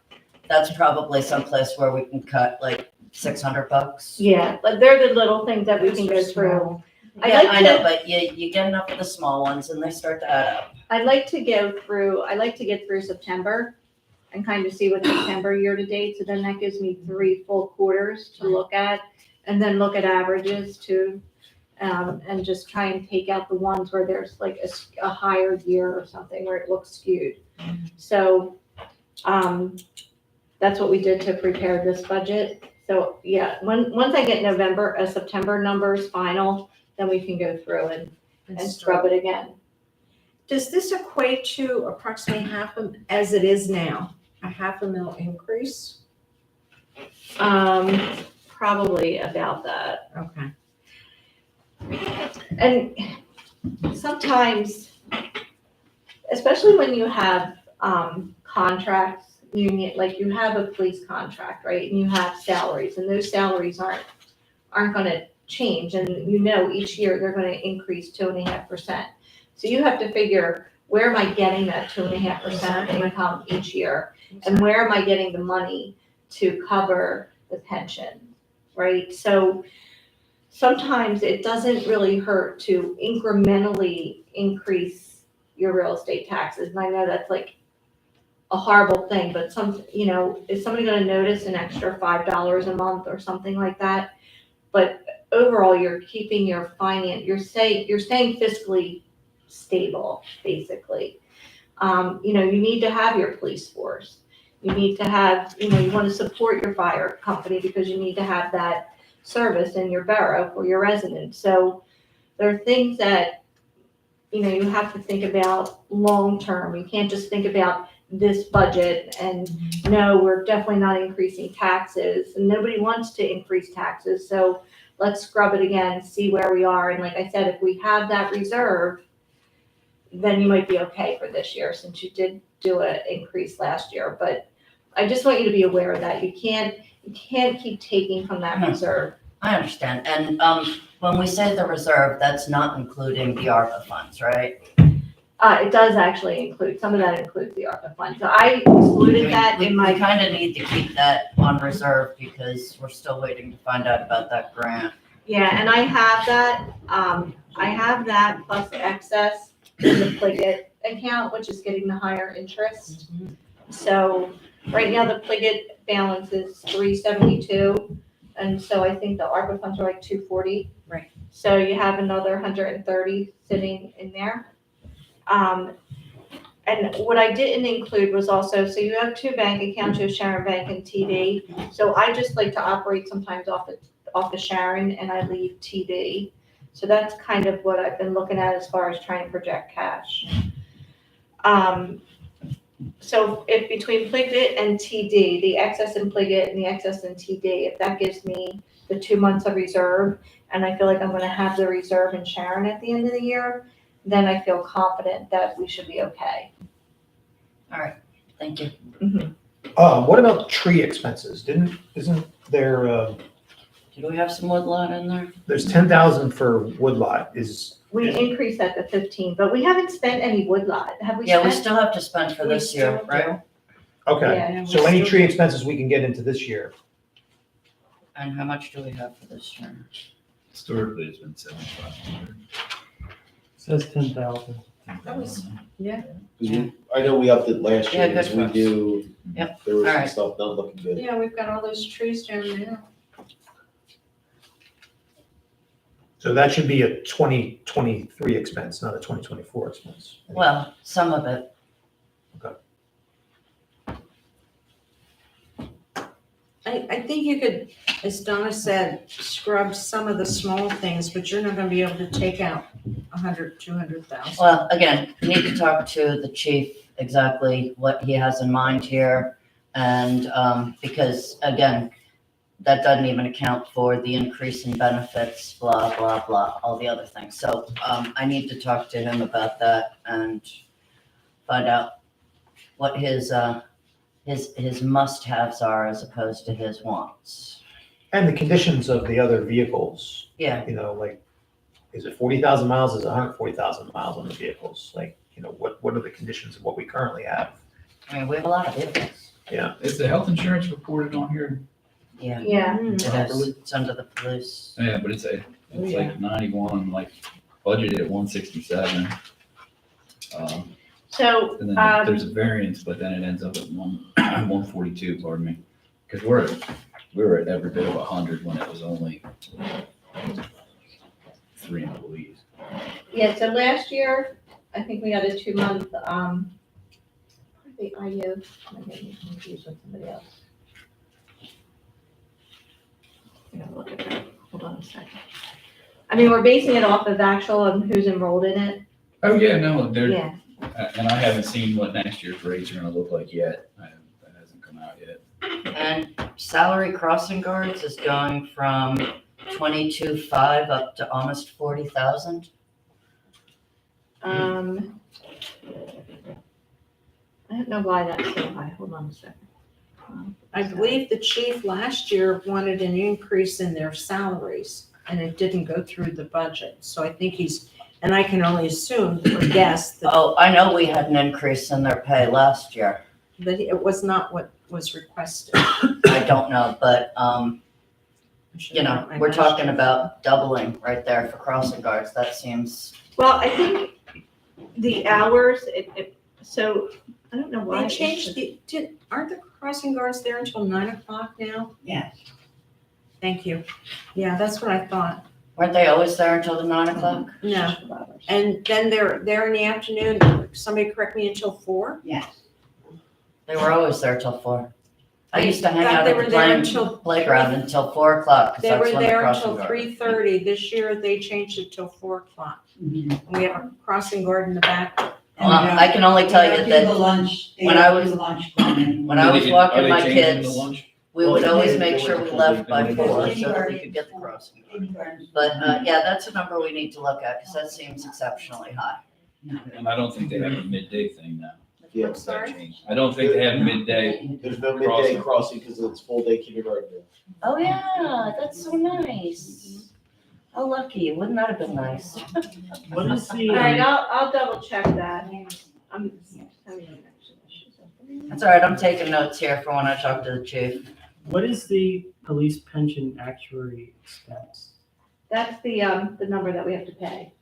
A: That's probably someplace where we can cut like $600.
H: Yeah, but they're the little things that we can go
D: Those are
H: through.
D: small.
A: Yeah,
H: like
A: I know,
H: to-
A: but you get enough of the small ones and they start to add up.
H: I like to get through September and kind of see what September year to date. So then that gives me 3 full quarters to look at, and then look at averages too. And just try and take out the ones where there's like a higher year or something where it looks skewed. So, that's what we did to prepare this budget. So yeah, once I get September numbers final, then we can go through and scrub it again.
D: Does this equate to approximately as it is now, a $500,000 increase?
H: Probably about that.
D: Okay.
H: And sometimes, especially when you have contracts, you have a police contract, right? And you have salaries, and those salaries aren't going to change. And each year they're going to increase 2.5%. So you have to figure, where am I getting that 2.5% income each year? And where am I getting the money to cover the pension, right? So sometimes it doesn't really hurt to incrementally increase your real estate taxes. And I know that's like a horrible thing, but is somebody going to notice an extra $5 a month or something like that? But overall, you're keeping your you're staying fiscally stable, basically. You need to have your police force. You need to have, you want to support your fire company because you need to have that service in your borough for your residents. So there are things that, you have to think about long term. You can't just think about this budget and no, we're definitely not increasing taxes, and nobody wants to increase taxes. So let's scrub it again, see where we are. And like I said, if we have that reserve, then you might be okay for this year, since you did do an increase last year. But I just want you to be aware of that. You can't keep taking from that reserve.
A: I understand. And when we say the reserve, that's not including the ARPA funds, right?
H: It does actually include, some of that includes the ARPA fund. So I excluded that
A: We
H: in my,
A: kind of need to keep that on reserve because we're still waiting to find out about that grant.
H: yeah, and I have that plus excess in the Pliget account, which is getting the higher interest. So right now, the Pliget balance is 372, and so I think the ARPA funds are like 240.
D: Right.
H: So you have another 130 sitting in there. And what I didn't include was also, so you have two bank accounts, you have Sharon Bank and TD. So I just like to operate sometimes off of Sharon, and I leave TD. So that's kind of what I've been looking at as far as trying to project cash. So if between Pliget and TD, the excess in Pliget and the excess in TD, if that gives me the 2 months of reserve, and I feel like I'm gonna have the reserve in Sharon at the end of the year, then I feel confident that we should be okay.
A: Thank you.
C: What about tree expenses? Isn't there,
A: Do we have some woodlot in there?
C: there's 10,000 for woodlot
H: We increased that to 15, but we haven't spent any woodlot. Have we
A: Yeah, we
H: spent?
A: still have to spend for
D: We
A: this year,
D: still
A: right?
C: okay.
H: Yeah.
C: So any tree expenses we can get into this year.
A: And how much do we have for this year?
B: Historically, it's been 7,500.
G: Says 10,000.
D: That was-
E: 'Cause I know we upped it last
A: Yeah,
E: year,
A: good
E: because
A: for
E: we
A: us.
E: do,
A: Yep,
E: there was some
A: alright.
E: stuff not looking good.
D: Yeah, we've got all those trees down there.
C: So that should be a 2023 expense, not a 2024 expense.
A: Well, some of it.
D: I think you could, as Donna said, scrub some of the small things, but you're not gonna be able to take out 100, 200,000.
A: Well, again, we need to talk to the chief exactly what he has in mind here. And, because again, that doesn't even account for the increase in benefits, blah, blah, blah, all the other things. So, I need to talk to him about that and find out what his must-haves are as opposed to his wants.
C: And the conditions of the other vehicles,
A: Yeah,
C: like, is it 40,000 miles? Is it 140,000 miles on the vehicles? Like, what are the conditions of what we currently have?
A: I mean, we have a lot of vehicles.
B: Is the health insurance reported on here?
A: Yeah,
H: Yeah,
A: it is. It's under the police.
B: Yeah, but it's like 91, like budgeted at 167.
H: so,
B: And then there's a variance, but then it ends up at 142, pardon me. Because we were at every bit of 100 when it was only 3 employees.
H: yeah, so last year, I think we had a 2-month, the IU, I'm getting confused with somebody else. I gotta look at that, hold on a second. I mean, we're basing it off of actual and who's enrolled in it.
B: Oh, yeah, no, they're,
H: Yeah,
B: and I haven't seen what next year's rates are gonna look like yet. That hasn't come out yet.
A: And salary crossing guards is going from 22,500 up to almost 40,000.
H: I don't know why that's so high, hold on a second.
D: I believe the chief last year wanted an increase in their salaries, and it didn't go through the budget. So I think and I can only assume or guess that
A: Oh, I know we had an increase in their pay last year.
D: it was not what was requested.
A: I don't know, but, we're talking about doubling right there for crossing guards. That seems,
H: Well, I think the hours, so, I don't know why.
D: They changed aren't the crossing guards there until 9:00 now?
A: Yes.
D: Thank you. Yeah, that's what I thought.
A: weren't they always there until the 9:00?
D: No, and then they're there in the afternoon, somebody correct me, until 4?
A: They were always there till 4. I used to hang
D: In fact,
A: out
D: they
A: at
D: were
A: the
D: there until
A: playground until 4:00, because
D: They
A: that's
D: were
A: when the
D: there
A: crossing
D: until
A: guard.
D: 3:30. This year, they changed it till 4:00. We have a crossing guard in the back.
A: Well, I can only tell you that
I: lunch,
A: when I was-
I: lunch club anymore.
A: when I was walking my
B: Are they changing the
A: kids,
B: lunch?
A: we would
E: Well,
A: always
E: they-
A: make
E: they
A: sure
E: were
A: we
E: told
A: left by
E: they-
A: 4
I: they-
A: so that we could get the crossing guard. But, yeah, that's a number we need to look at, because that seems exceptionally high.
B: And I don't think they have a midday thing now.
E: Yeah,
B: That changed. I don't think they have midday.
E: there's no midday crossing because it's full day kindergarten now.
A: Oh, yeah, that's so nice. How lucky, wouldn't that have been nice?
G: What is the,
H: All right, I'll double check that. I'm having connection issues.
A: That's all right, I'm taking notes here for when I talk to the chief.
G: what is the police pension actuary expense?
H: That's the number that we have to pay.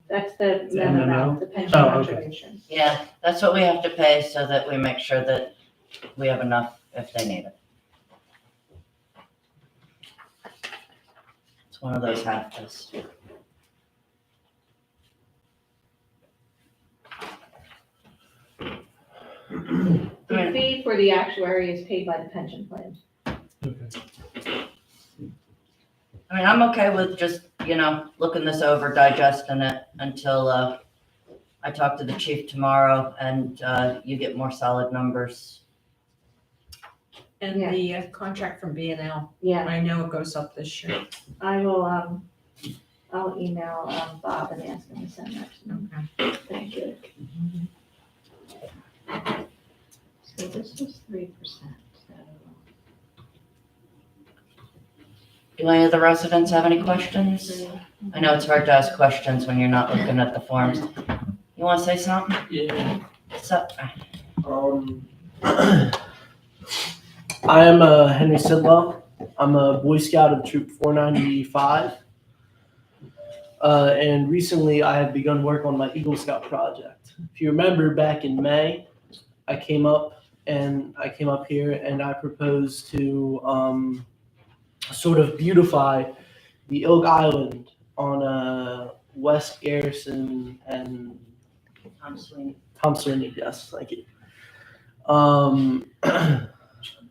H: That's the
G: The MMO?
H: the pension
G: Oh, okay.
H: contribution.
A: Yeah, that's what we have to pay so that we make sure that we have enough if they need it. It's one of those half-days.
H: The fee for the actuary is paid by the pension plan.
A: I mean, I'm okay with just, looking this over, digesting it until, I talk to the chief tomorrow and, you get more solid numbers.
D: And the contract from B&L,
H: Yeah,
D: I know it goes up this year.
H: I will, I'll email, Bob and ask him to send that to me.
D: Okay.
H: Thank you.
F: So this was 3%, so.
A: Do any of the residents have any questions? I know it's hard to ask questions when you're not looking at the forms. You wanna say something?
I: Yeah.
A: What's up?
I: I am Henry Sidlow. I'm a Boy Scout of Troop 495. And recently I have begun work on my Eagle Scout project. If you remember back in May, I came up here and I proposed to sort of beautify the Oak Island on West Garrison and
A: I'm Sweeney.
I: Tom Sweeney, yes, thank you.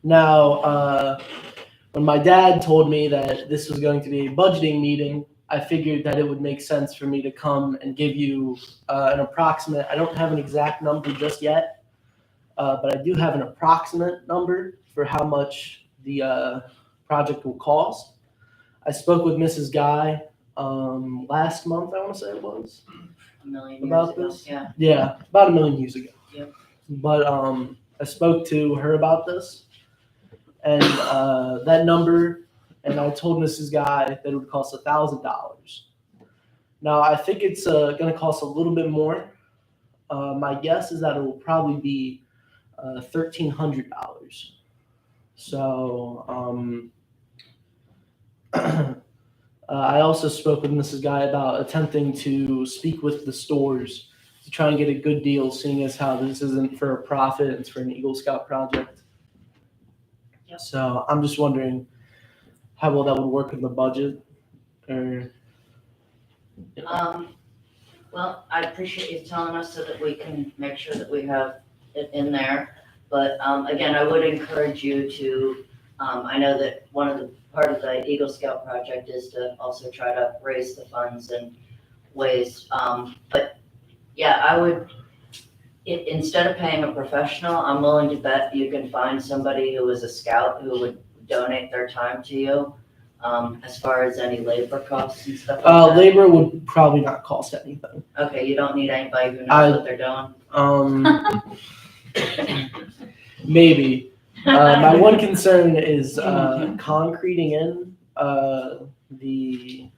I: Now, when my dad told me that this was going to be a budgeting meeting, I figured that it would make sense for me to come and give you an approximate. I don't have an exact number just yet, but I do have an approximate number for how much the project will cost. I spoke with Mrs. Guy last month, I want to say it was.
A: A million years
I: About
A: ago,
I: this?
A: yeah.
I: Yeah, about 1 million years ago.
A: Yep.
I: But I spoke to her about this, and that number, and I told Mrs. Guy that it would cost $1,000. Now I think it's going to cost a little bit more. My guess is that it will probably be $1,300. So I also spoke with Mrs. Guy about attempting to speak with the stores to try and get a good deal, seeing as how this isn't for a profit, it's for an Eagle Scout project.
A: Yep.
I: So I'm just wondering how well that would work in the budget, or.
A: Well, I appreciate you telling us so that we can make sure that we have it in there. But, again, I would encourage you to, I know that part of the Eagle Scout project is to also try to raise the funds in ways. But yeah, I would, instead of paying a professional, I'm willing to bet you can find somebody who is a scout who would donate their time to you. As far as any labor costs and stuff like that.
I: Labor would probably not cost anything.
A: Okay, you don't need anybody who knows what they're doing.
I: Maybe. My one concern is concreting in the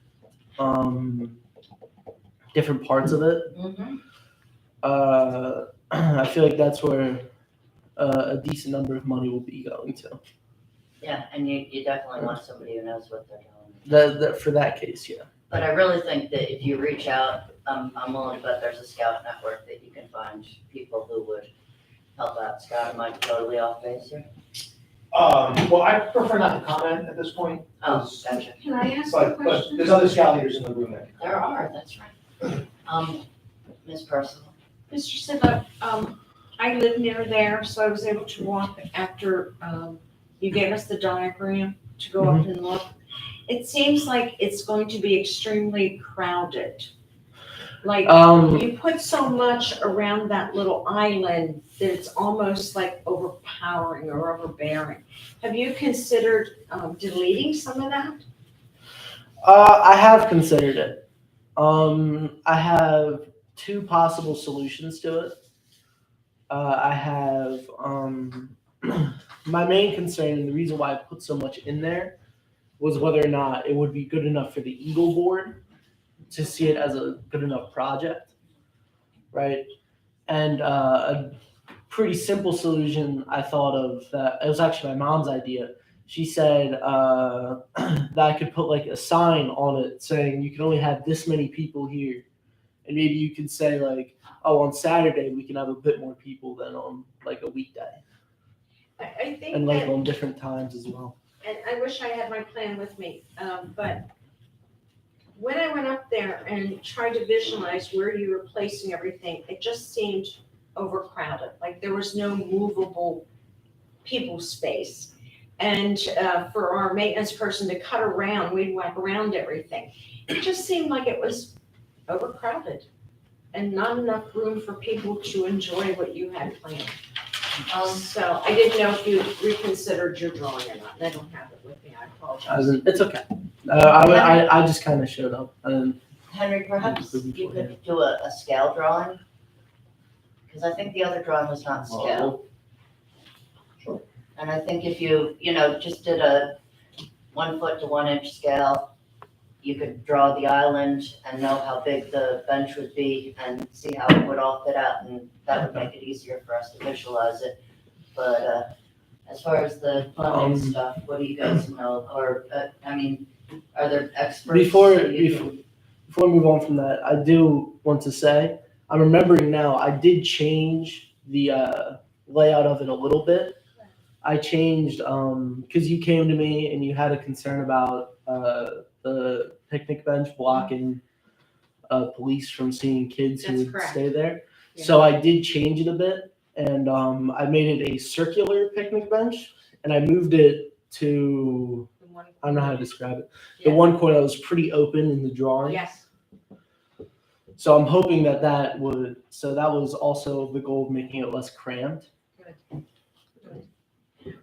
I: different parts of it.
A: Mhm.
I: I feel like that's where a decent number of money will be going to.
A: Yeah, and you definitely want somebody who knows what they're doing.
I: For that case, yeah.
A: But I really think that if you reach out, I'm willing to bet there's a scout network that you can find people who would help out. Scott, am I totally off base here?
C: Well, I prefer not to comment at this point.
A: Oh, gotcha.
D: Can I ask a
C: But
D: question?
C: there's other scout leaders in the room that.
A: There are, that's right. Ms. Percival.
D: Mr. Siva, I live near there, so I was able to walk after, you gave us the diagram to go up and look. It seems like it's going to be extremely crowded. Like, you put so much around that little island that it's almost like overpowering or overbearing. Have you considered deleting some of that?
I: I have considered it. I have two possible solutions to it. I have my main concern, and the reason why I put so much in there was whether or not it would be good enough for the Eagle Board to see it as a good enough project, right? And a pretty simple solution I thought of, that it was actually my mom's idea. She said that I could put like a sign on it saying you can only have this many people here And maybe you can say like, oh, on Saturday we can have a bit more people than on like a weekday,
D: I think
I: and like
D: that,
I: on different times as well.
D: and I wish I had my plan with me, but when I went up there and tried to visualize where you were placing everything, it just seemed overcrowded, like there was no movable people space. And for our maintenance person to cut around, we'd whack around everything. It just seemed like it was overcrowded and not enough room for people to enjoy what you had planned. So I didn't know if you reconsidered your drawing or not, and I don't have it with me, I apologize.
I: It's okay. I just kind of showed up and
A: Henry, perhaps you could do a scale drawing? Because I think the other drawing was not scale.
E: Sure.
A: And I think if you, just did a 1 foot to 1 inch scale, you could draw the island and know how big the bench would be and see how it would all fit out, and that would make it easier for us to visualize it. But as far as the funding stuff, what do you guys know? Or, are there experts?
I: Before
A: that you
I: before
A: can-
I: before we move on from that, I do want to say I'm remembering now. I did change the layout of it a little bit. I changed because you came to me and you had a concern about the picnic bench blocking police from seeing kids who
D: That's
I: would
D: correct.
I: stay there.
D: Yeah.
I: So I did change it a bit, and I made it a circular picnic bench, and I moved it to,
D: The one-
I: I don't know how to describe it.
D: Yeah.
I: The one corner that was pretty open in the drawing.
D: Yes,
I: So I'm hoping that would, so that was also the goal of making it less cramped.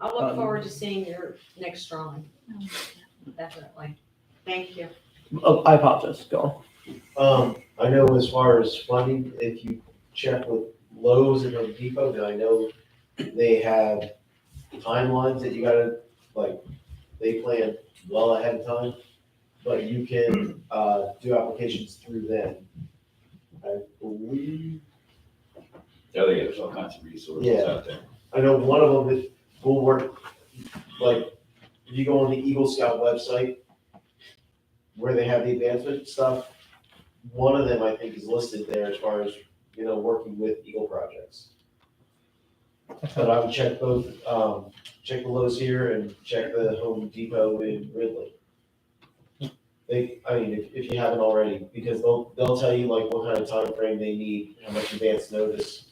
D: I'll look
I: Um,
D: forward to seeing your next drawing, definitely. Thank you.
I: Oh, I apologize, go on.
E: I know as far as funding, if you check with Lowe's and Home Depot, now I know they have timelines that you gotta, like, they plan well ahead of time, but you can, do applications through them. I believe,
J: Yeah, there's all kinds of resources
E: Yeah.
J: out there.
E: I know one of them is, will work, like, if you go on the Eagle Scout website, where they have the advancement stuff, one of them I think is listed there as far as, working with Eagle projects. But I would check both, check the Lowe's here and check the Home Depot in Ridley. If you haven't already, because they'll tell you like what kind of time frame they need, how much advance notice.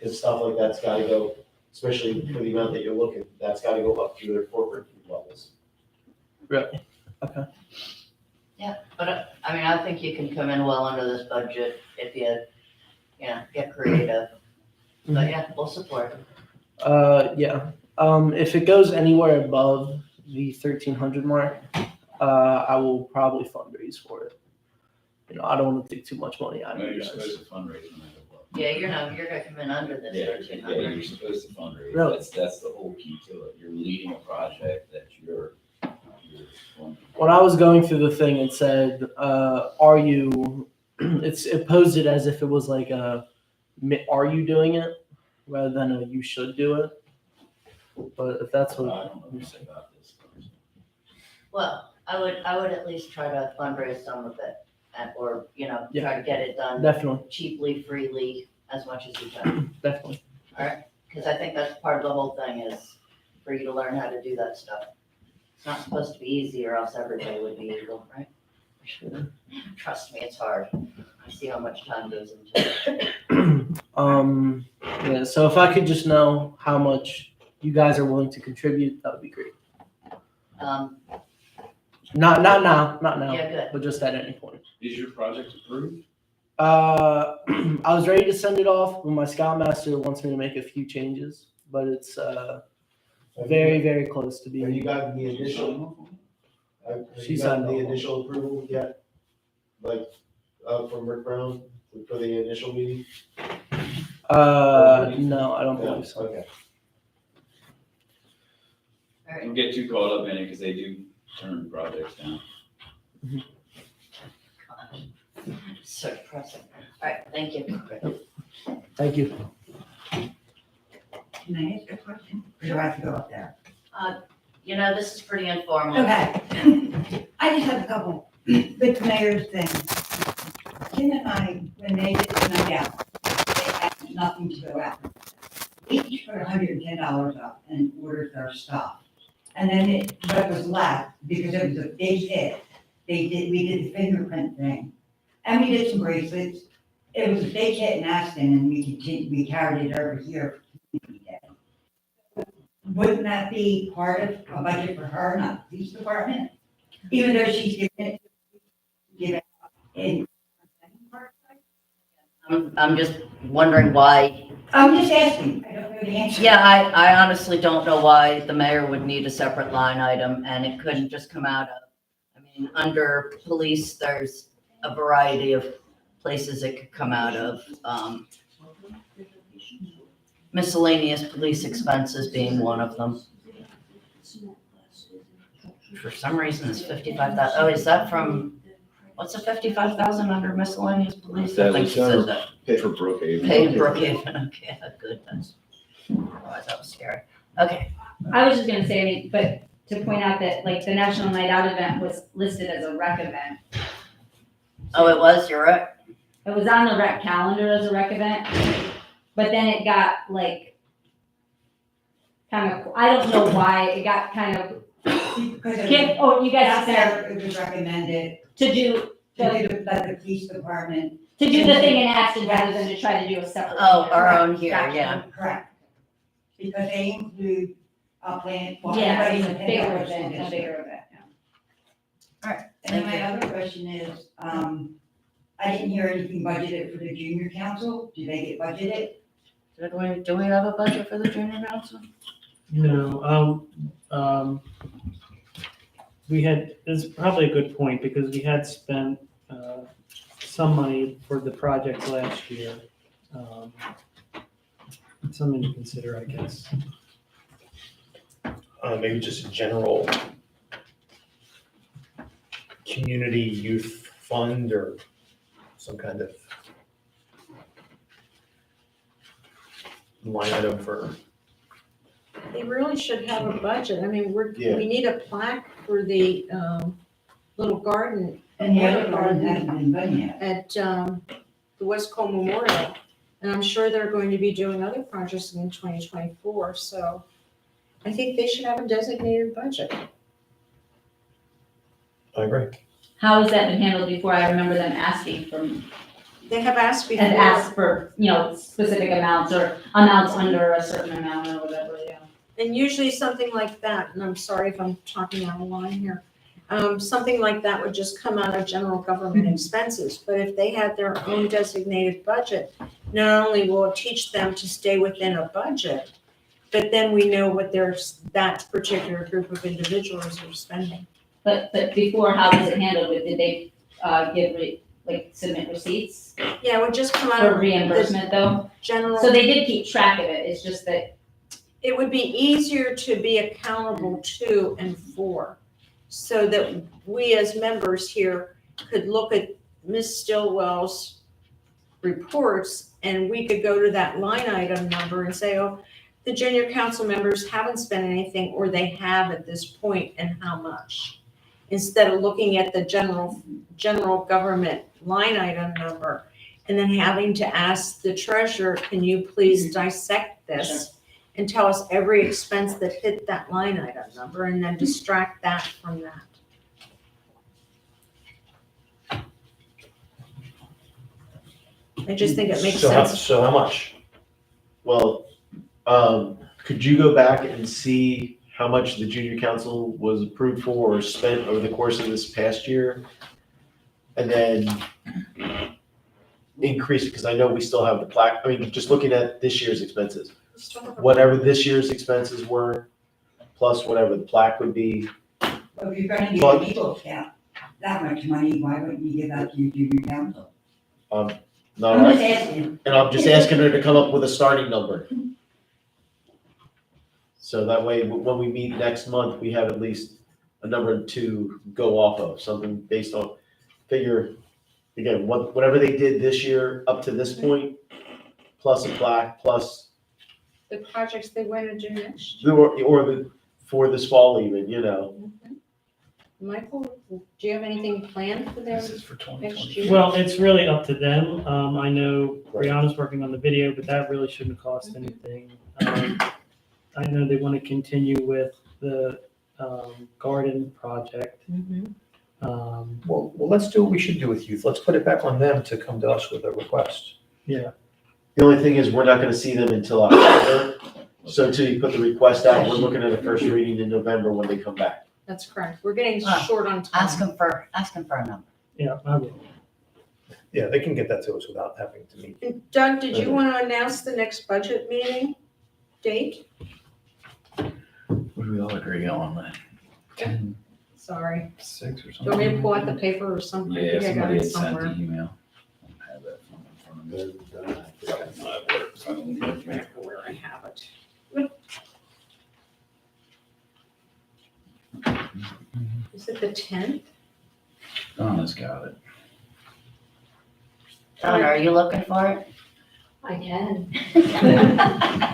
E: Cause stuff like that's gotta go, especially for the amount that you're looking, that's gotta go up to their corporate levels.
I: Really? Okay.
A: Yeah, but I think you can come in well under this budget if you, get creative. But yeah, we'll support it.
I: Yeah. If it goes anywhere above the 1,300 mark, I will probably fundraise for it. I don't want to take too much money out
J: No,
I: of you
J: you're
I: guys.
J: supposed to fundraise no matter what.
A: Yeah, you're gonna come in under this
J: Yeah,
A: 1,300.
J: you're supposed to fundraise.
I: Really?
J: That's the whole key to it. You're leading a project that you're funding.
I: When I was going through the thing, it said, "Are you?" It posed it as if it was like a, "Are you doing it?" rather than a "You should do it." But if that's
J: I
I: what
J: don't know
I: you're
J: much
I: saying,
J: about this.
A: Well, I would at least try to fundraise some of it, or,
I: Yeah.
A: try to get it done
I: definitely,
A: cheaply, freely, as much as you can.
I: definitely.
A: Because I think that's part of the whole thing is for you to learn how to do that stuff. It's not supposed to be easy or else everybody would be able, right? Trust me, it's hard. I see how much time goes into it.
I: Yeah. So if I could just know how much you guys are willing to contribute, that would be great. Not now,
A: Yeah, good.
I: but just at any point.
J: Is your project approved?
I: I was ready to send it off, but my scoutmaster wants me to make a few changes, but it's very, very close to
E: Have you
I: being.
E: gotten the initial, have you
I: She
E: gotten
I: signed
E: the
I: off.
E: initial approval yet? Like, from Rick Brown for the initial meeting?
I: No, I don't
E: No,
I: believe so.
E: okay.
A: All right.
J: Don't get too caught up in it because they do turn projects down.
A: So depressing. All right, thank you.
I: Thank you.
K: Can I ask a question? Or do I have to go up there?
A: This is pretty informal.
K: Okay. I just have a couple with the mayor's thing. Tim and I, when they did the night out, they had nothing to go out. We each put $110 up and ordered their stuff. And then what was left, because it was a big hit, we did the fingerprint thing. And we did some bracelets. It was a big hit in Aston and we carried it over here. Wouldn't that be part of a budget for her, not the police department? Even though she's giving it in.
A: I'm just wondering why.
K: I'm just asking, I don't know the answer.
A: Yeah, I honestly don't know why the mayor would need a separate line item and it couldn't just come out of, I mean, under police, there's a variety of places it could come out of. Miscellaneous police expenses being one of them. For some reason, it's 55,000. Oh, is that from, what's the 55,000 under miscellaneous police? I
J: That
A: think
J: was
A: you said
J: under
A: that.
J: Pay for Brookhaven.
A: Paid Brookhaven, okay, good, otherwise that was scary. Okay,
L: I was just gonna say, I mean, but to point out that like the National Night Out event was listed as a rec event.
A: oh, it was, you're right.
L: It was on the rec calendar as a rec event, but then it got like kind of, I don't know why, it got kind of,
K: Because
L: you guys said
K: it was recommended
L: to do
K: the police department.
L: the thing in Aston rather than to try to do a separate.
A: Oh,
L: thing.
A: our own here,
L: Gotcha.
A: yeah.
K: Correct. Because they include Plan.
L: Yeah, it's a bigger event, a bigger event, yeah.
K: And then my other question is, I didn't hear anything budgeted for the junior council. Do they get budgeted?
A: Do we have a budget for the junior council?
G: No, we had, it's probably a good point, because we had spent, some money for the project last year. Something to consider, I guess.
C: Maybe just a general community youth fund or some kind of line item for.
D: They really should have a budget. I mean,
E: Yeah.
D: we need a plaque for the, little garden
K: And the other garden hasn't been done yet.
D: at, the West Cole Memorial. And I'm sure they're going to be doing other projects in 2024, so I think they should have a designated budget.
C: I agree.
L: How has that been handled before? I remember them asking from,
D: They have asked before.
L: and asked for, specific amounts or amounts under a certain amount or whatever, yeah.
D: And usually something like that, and I'm sorry if I'm talking out of line here, something like that would just come out of general government expenses. But if they had their own designated budget, not only will it teach them to stay within a budget, but then we know what that particular group of individuals are spending.
L: But before, how was it handled? Did they submit receipts
D: Yeah, it would just come out
L: for
D: of
L: reimbursement though?
D: general.
L: So they did keep track of it, it's just that,
D: It would be easier to be accountable to and for, so that we as members here could look at Ms. Stillwell's reports and we could go to that line item number and say, oh, the junior council members haven't spent anything, or they have at this point, and how much. Instead of looking at the general government line item number and then having to ask the treasurer, can you please dissect this? And tell us every expense that hit that line item number, and then distract that from that. I just think it makes sense.
C: So how much?
E: Well, could you go back and see how much the junior council was approved for or spent over the course of this past year? And then increase it, because I know we still have the plaque, I mean, just looking at this year's expenses. Whatever this year's expenses were, plus whatever the plaque would be.
K: Well, if you're gonna give an Eagle Scout that much money, why wouldn't you give that to your junior council?
E: No,
K: I'm just asking.
E: and I'm just asking her to come up with a starting number. So that way, when we meet next month, we have at least a number to go off of, something based on, figure, again, whatever they did this year up to this point, plus a plaque, plus,
D: The projects they want to do next year.
E: or for this fall even, you know.
D: Michael, do you have anything planned for their
B: This is for
D: next
B: 2020.
D: year?
G: Well, it's really up to them. I know Brianna's working on the video, but that really shouldn't cost anything. I know they want to continue with the garden project.
D: Mhm.
C: Well, let's do what we should do with youth. Let's put it back on them to come to us with a request.
G: Yeah,
E: The only thing is, we're not gonna see them until October, so until you put the request out, we're looking at a first reading in November when they come back.
D: That's correct. We're getting
A: Ah,
D: short on time.
A: Ask him for a number.
G: yeah, I will.
C: Yeah, they can get that to us without having to meet.
D: And Doug, did you want to announce the next budget meeting date?
B: What do we all agree on then? 10,
D: Sorry.
B: 6 or
D: Do you
B: something?
D: want me to pull out the paper or something? I
B: Yeah,
D: think I got
B: somebody
D: it
B: had sent the
D: somewhere.
B: email. I don't have that phone in front of me.
E: And,
B: My work phone.
D: Remember where I have it. Is it the 10th?
B: Donna's got it.
A: Donna, are you looking for it?
H: I can.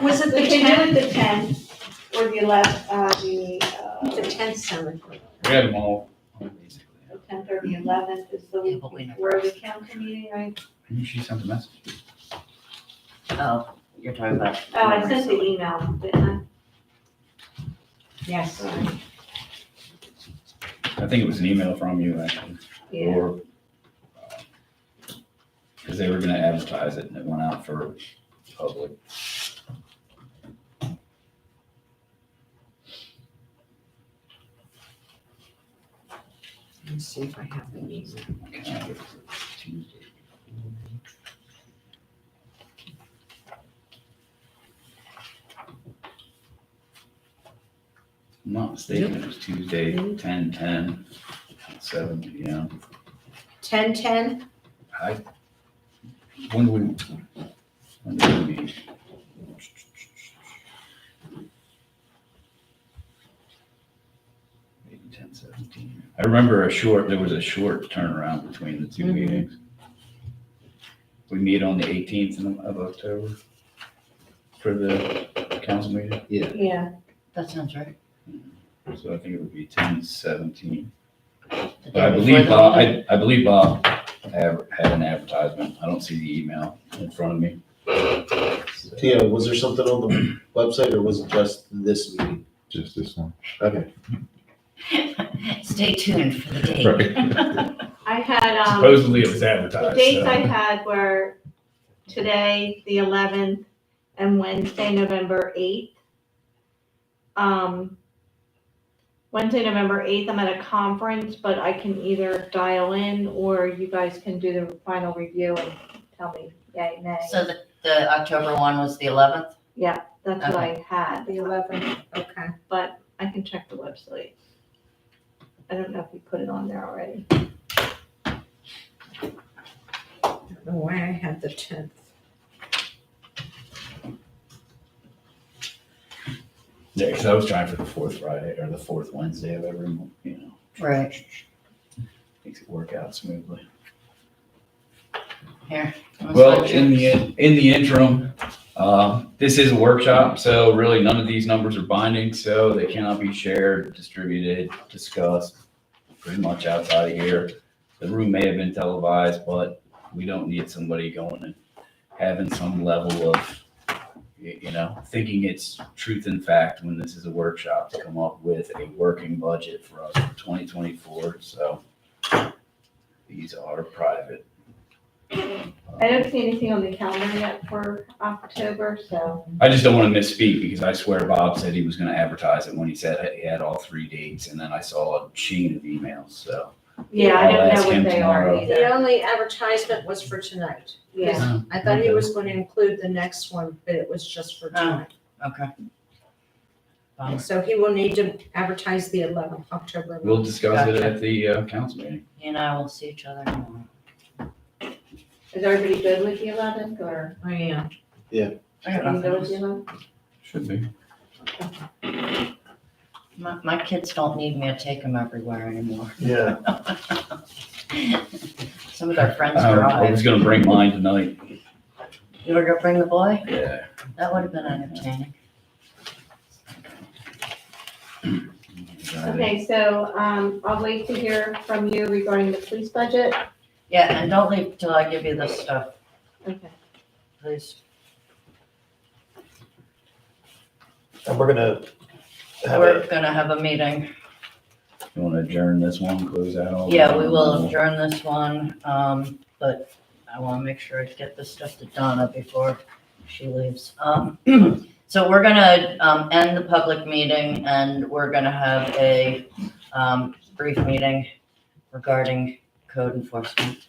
D: Was it the
H: We can
D: 10th?
H: do it the 10th or the 11th,
D: The 10th sounded.
B: We had them all, basically.
H: the 10th or the 11th is the week
A: but we never
H: before the
A: asked.
H: council meeting, right?
B: Maybe she sent a message.
A: Oh, you're talking about.
H: Oh, I sent the email, didn't
D: Yes.
H: I?
B: I think it was an email from you, actually.
H: Yeah.
B: Or, because they were gonna advertise it and it went out for public.
D: Let me see if I have these.
B: Okay, Tuesday. I'm not mistaken, it was Tuesday, 10/10, 7 p.m.
D: 10:10?
B: When do we meet? Maybe 10:17. I remember there was a short turnaround between the two
D: Mhm.
B: meetings. We meet on the 18th of October for the council meeting,
H: Yeah,
A: That sounds right.
B: so I think it would be 10:17.
A: The
B: But
A: day
B: I
A: before
B: believe
A: the
B: Bob,
A: meeting.
B: I believe Bob had an advertisement. I don't see the email in front of me.
E: Tia, was there something on the website or was it just this meeting?
M: Just this one.
E: Okay.
A: Stay tuned for the date.
H: I had,
B: Supposedly it was
H: the
B: advertised.
H: dates
B: so-
H: I had were today, the 11th, and Wednesday, November 8th. Wednesday, November 8th, I'm at a conference, but I can either dial in or you guys can do the final review and tell me yay, nay.
A: So the October one was the 11th?
H: That's what I had,
D: The 11th, okay.
H: but I can check the website. I don't know if you put it on there already.
D: I don't know why I had the 10th.
B: Yeah, because I was trying for the fourth Friday or the fourth Wednesday of every month,
A: Right.
B: Makes it work out smoothly.
A: Here.
B: Well, in the interim, this is a workshop, so really none of these numbers are binding, so they cannot be shared, distributed, discussed, pretty much outside of here. The room may have been televised, but we don't need somebody going and having some level of, thinking it's truth and fact when this is a workshop to come up with a working budget for us for 2024, so these are private.
H: I don't see anything on the calendar yet for October, so.
B: I just don't want to misspeak because I swear Bob said he was going to advertise it when he said he had all 3 dates, and then I saw a sheen of emails, so.
H: Yeah, I
B: I'll
H: don't
B: ask
H: know
B: him
H: what they are
B: tomorrow.
D: The
H: either.
D: only advertisement was for tonight.
H: Yeah,
D: I thought he was going to include the next one, but it was just for tonight.
A: Okay.
D: So he will need to advertise the 11th, October.
B: We'll discuss it at the council meeting.
A: He and I will see each other tomorrow.
H: is everybody good with the 11th or?
D: Oh, yeah.
A: I got
H: Everybody good with the
A: nothing.
H: 11th?
B: Should be.
A: My kids don't need me to take them everywhere anymore.
E: Yeah.
A: Some of their friends
B: I
A: drive.
B: was going to bring mine tonight.
A: You were gonna bring the boy?
B: Yeah.
A: That would have been entertaining.
H: Okay, so, I'll wait to hear from you regarding the police budget.
A: Yeah, and don't leave till I give you this stuff,
H: Okay.
A: please.
C: And we're gonna have
A: We're gonna have a meeting.
J: You wanna adjourn this one, close out all?
A: Yeah, we will adjourn this one, but I wanna make sure I get this stuff to Donna before she leaves. So we're gonna, end the public meeting and we're gonna have a, brief meeting regarding code enforcement.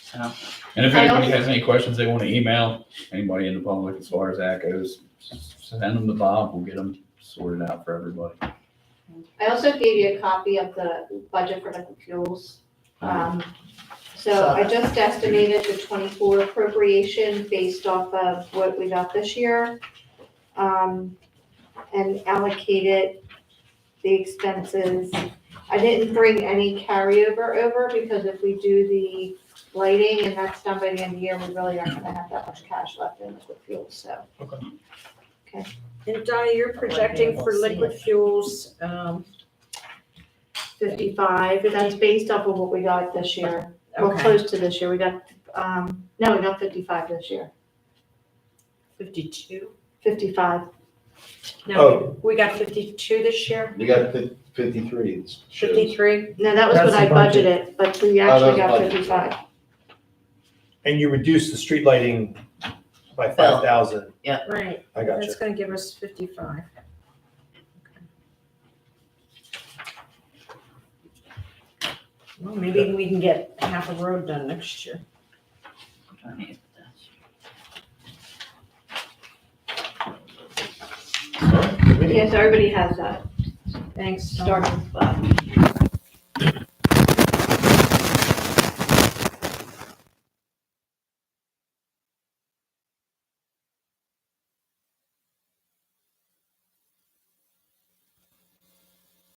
A: So,
B: And if anybody has any questions they want to email anybody in the public as far as that goes, send them to Bob. We'll get them sorted out for everybody.
H: I also gave you a copy of the budget for liquid fuels. So I just estimated the 24 appropriation based off of what we got this year. And allocated the expenses. I didn't bring any carryover over because if we do the lighting and that's done by the end of the year, we really aren't gonna have that much cash left in liquid fuels, so.
D: And Donna, you're projecting for liquid fuels,
H: 55, that's based off of what we got this year, or
D: okay,
H: close to this year. We got, no, we got 55 this year,
D: 52.
H: 55.
D: No, we got 52 this year,
E: We got 53. it shows.
D: 53.
H: No, that was
C: That's
H: what I
C: the budget.
H: budgeted, but we actually
E: that
H: got
E: was budget.
H: 55.
C: And you reduce the street lighting by
A: Bill.
C: 5,000.
D: Right,
C: I got you.
D: that's gonna give us 55. Well, maybe we can get half a road done next year.
A: I need this.
H: Yeah, so everybody has that,
D: Thanks. Dawn.
H: starting with Bob.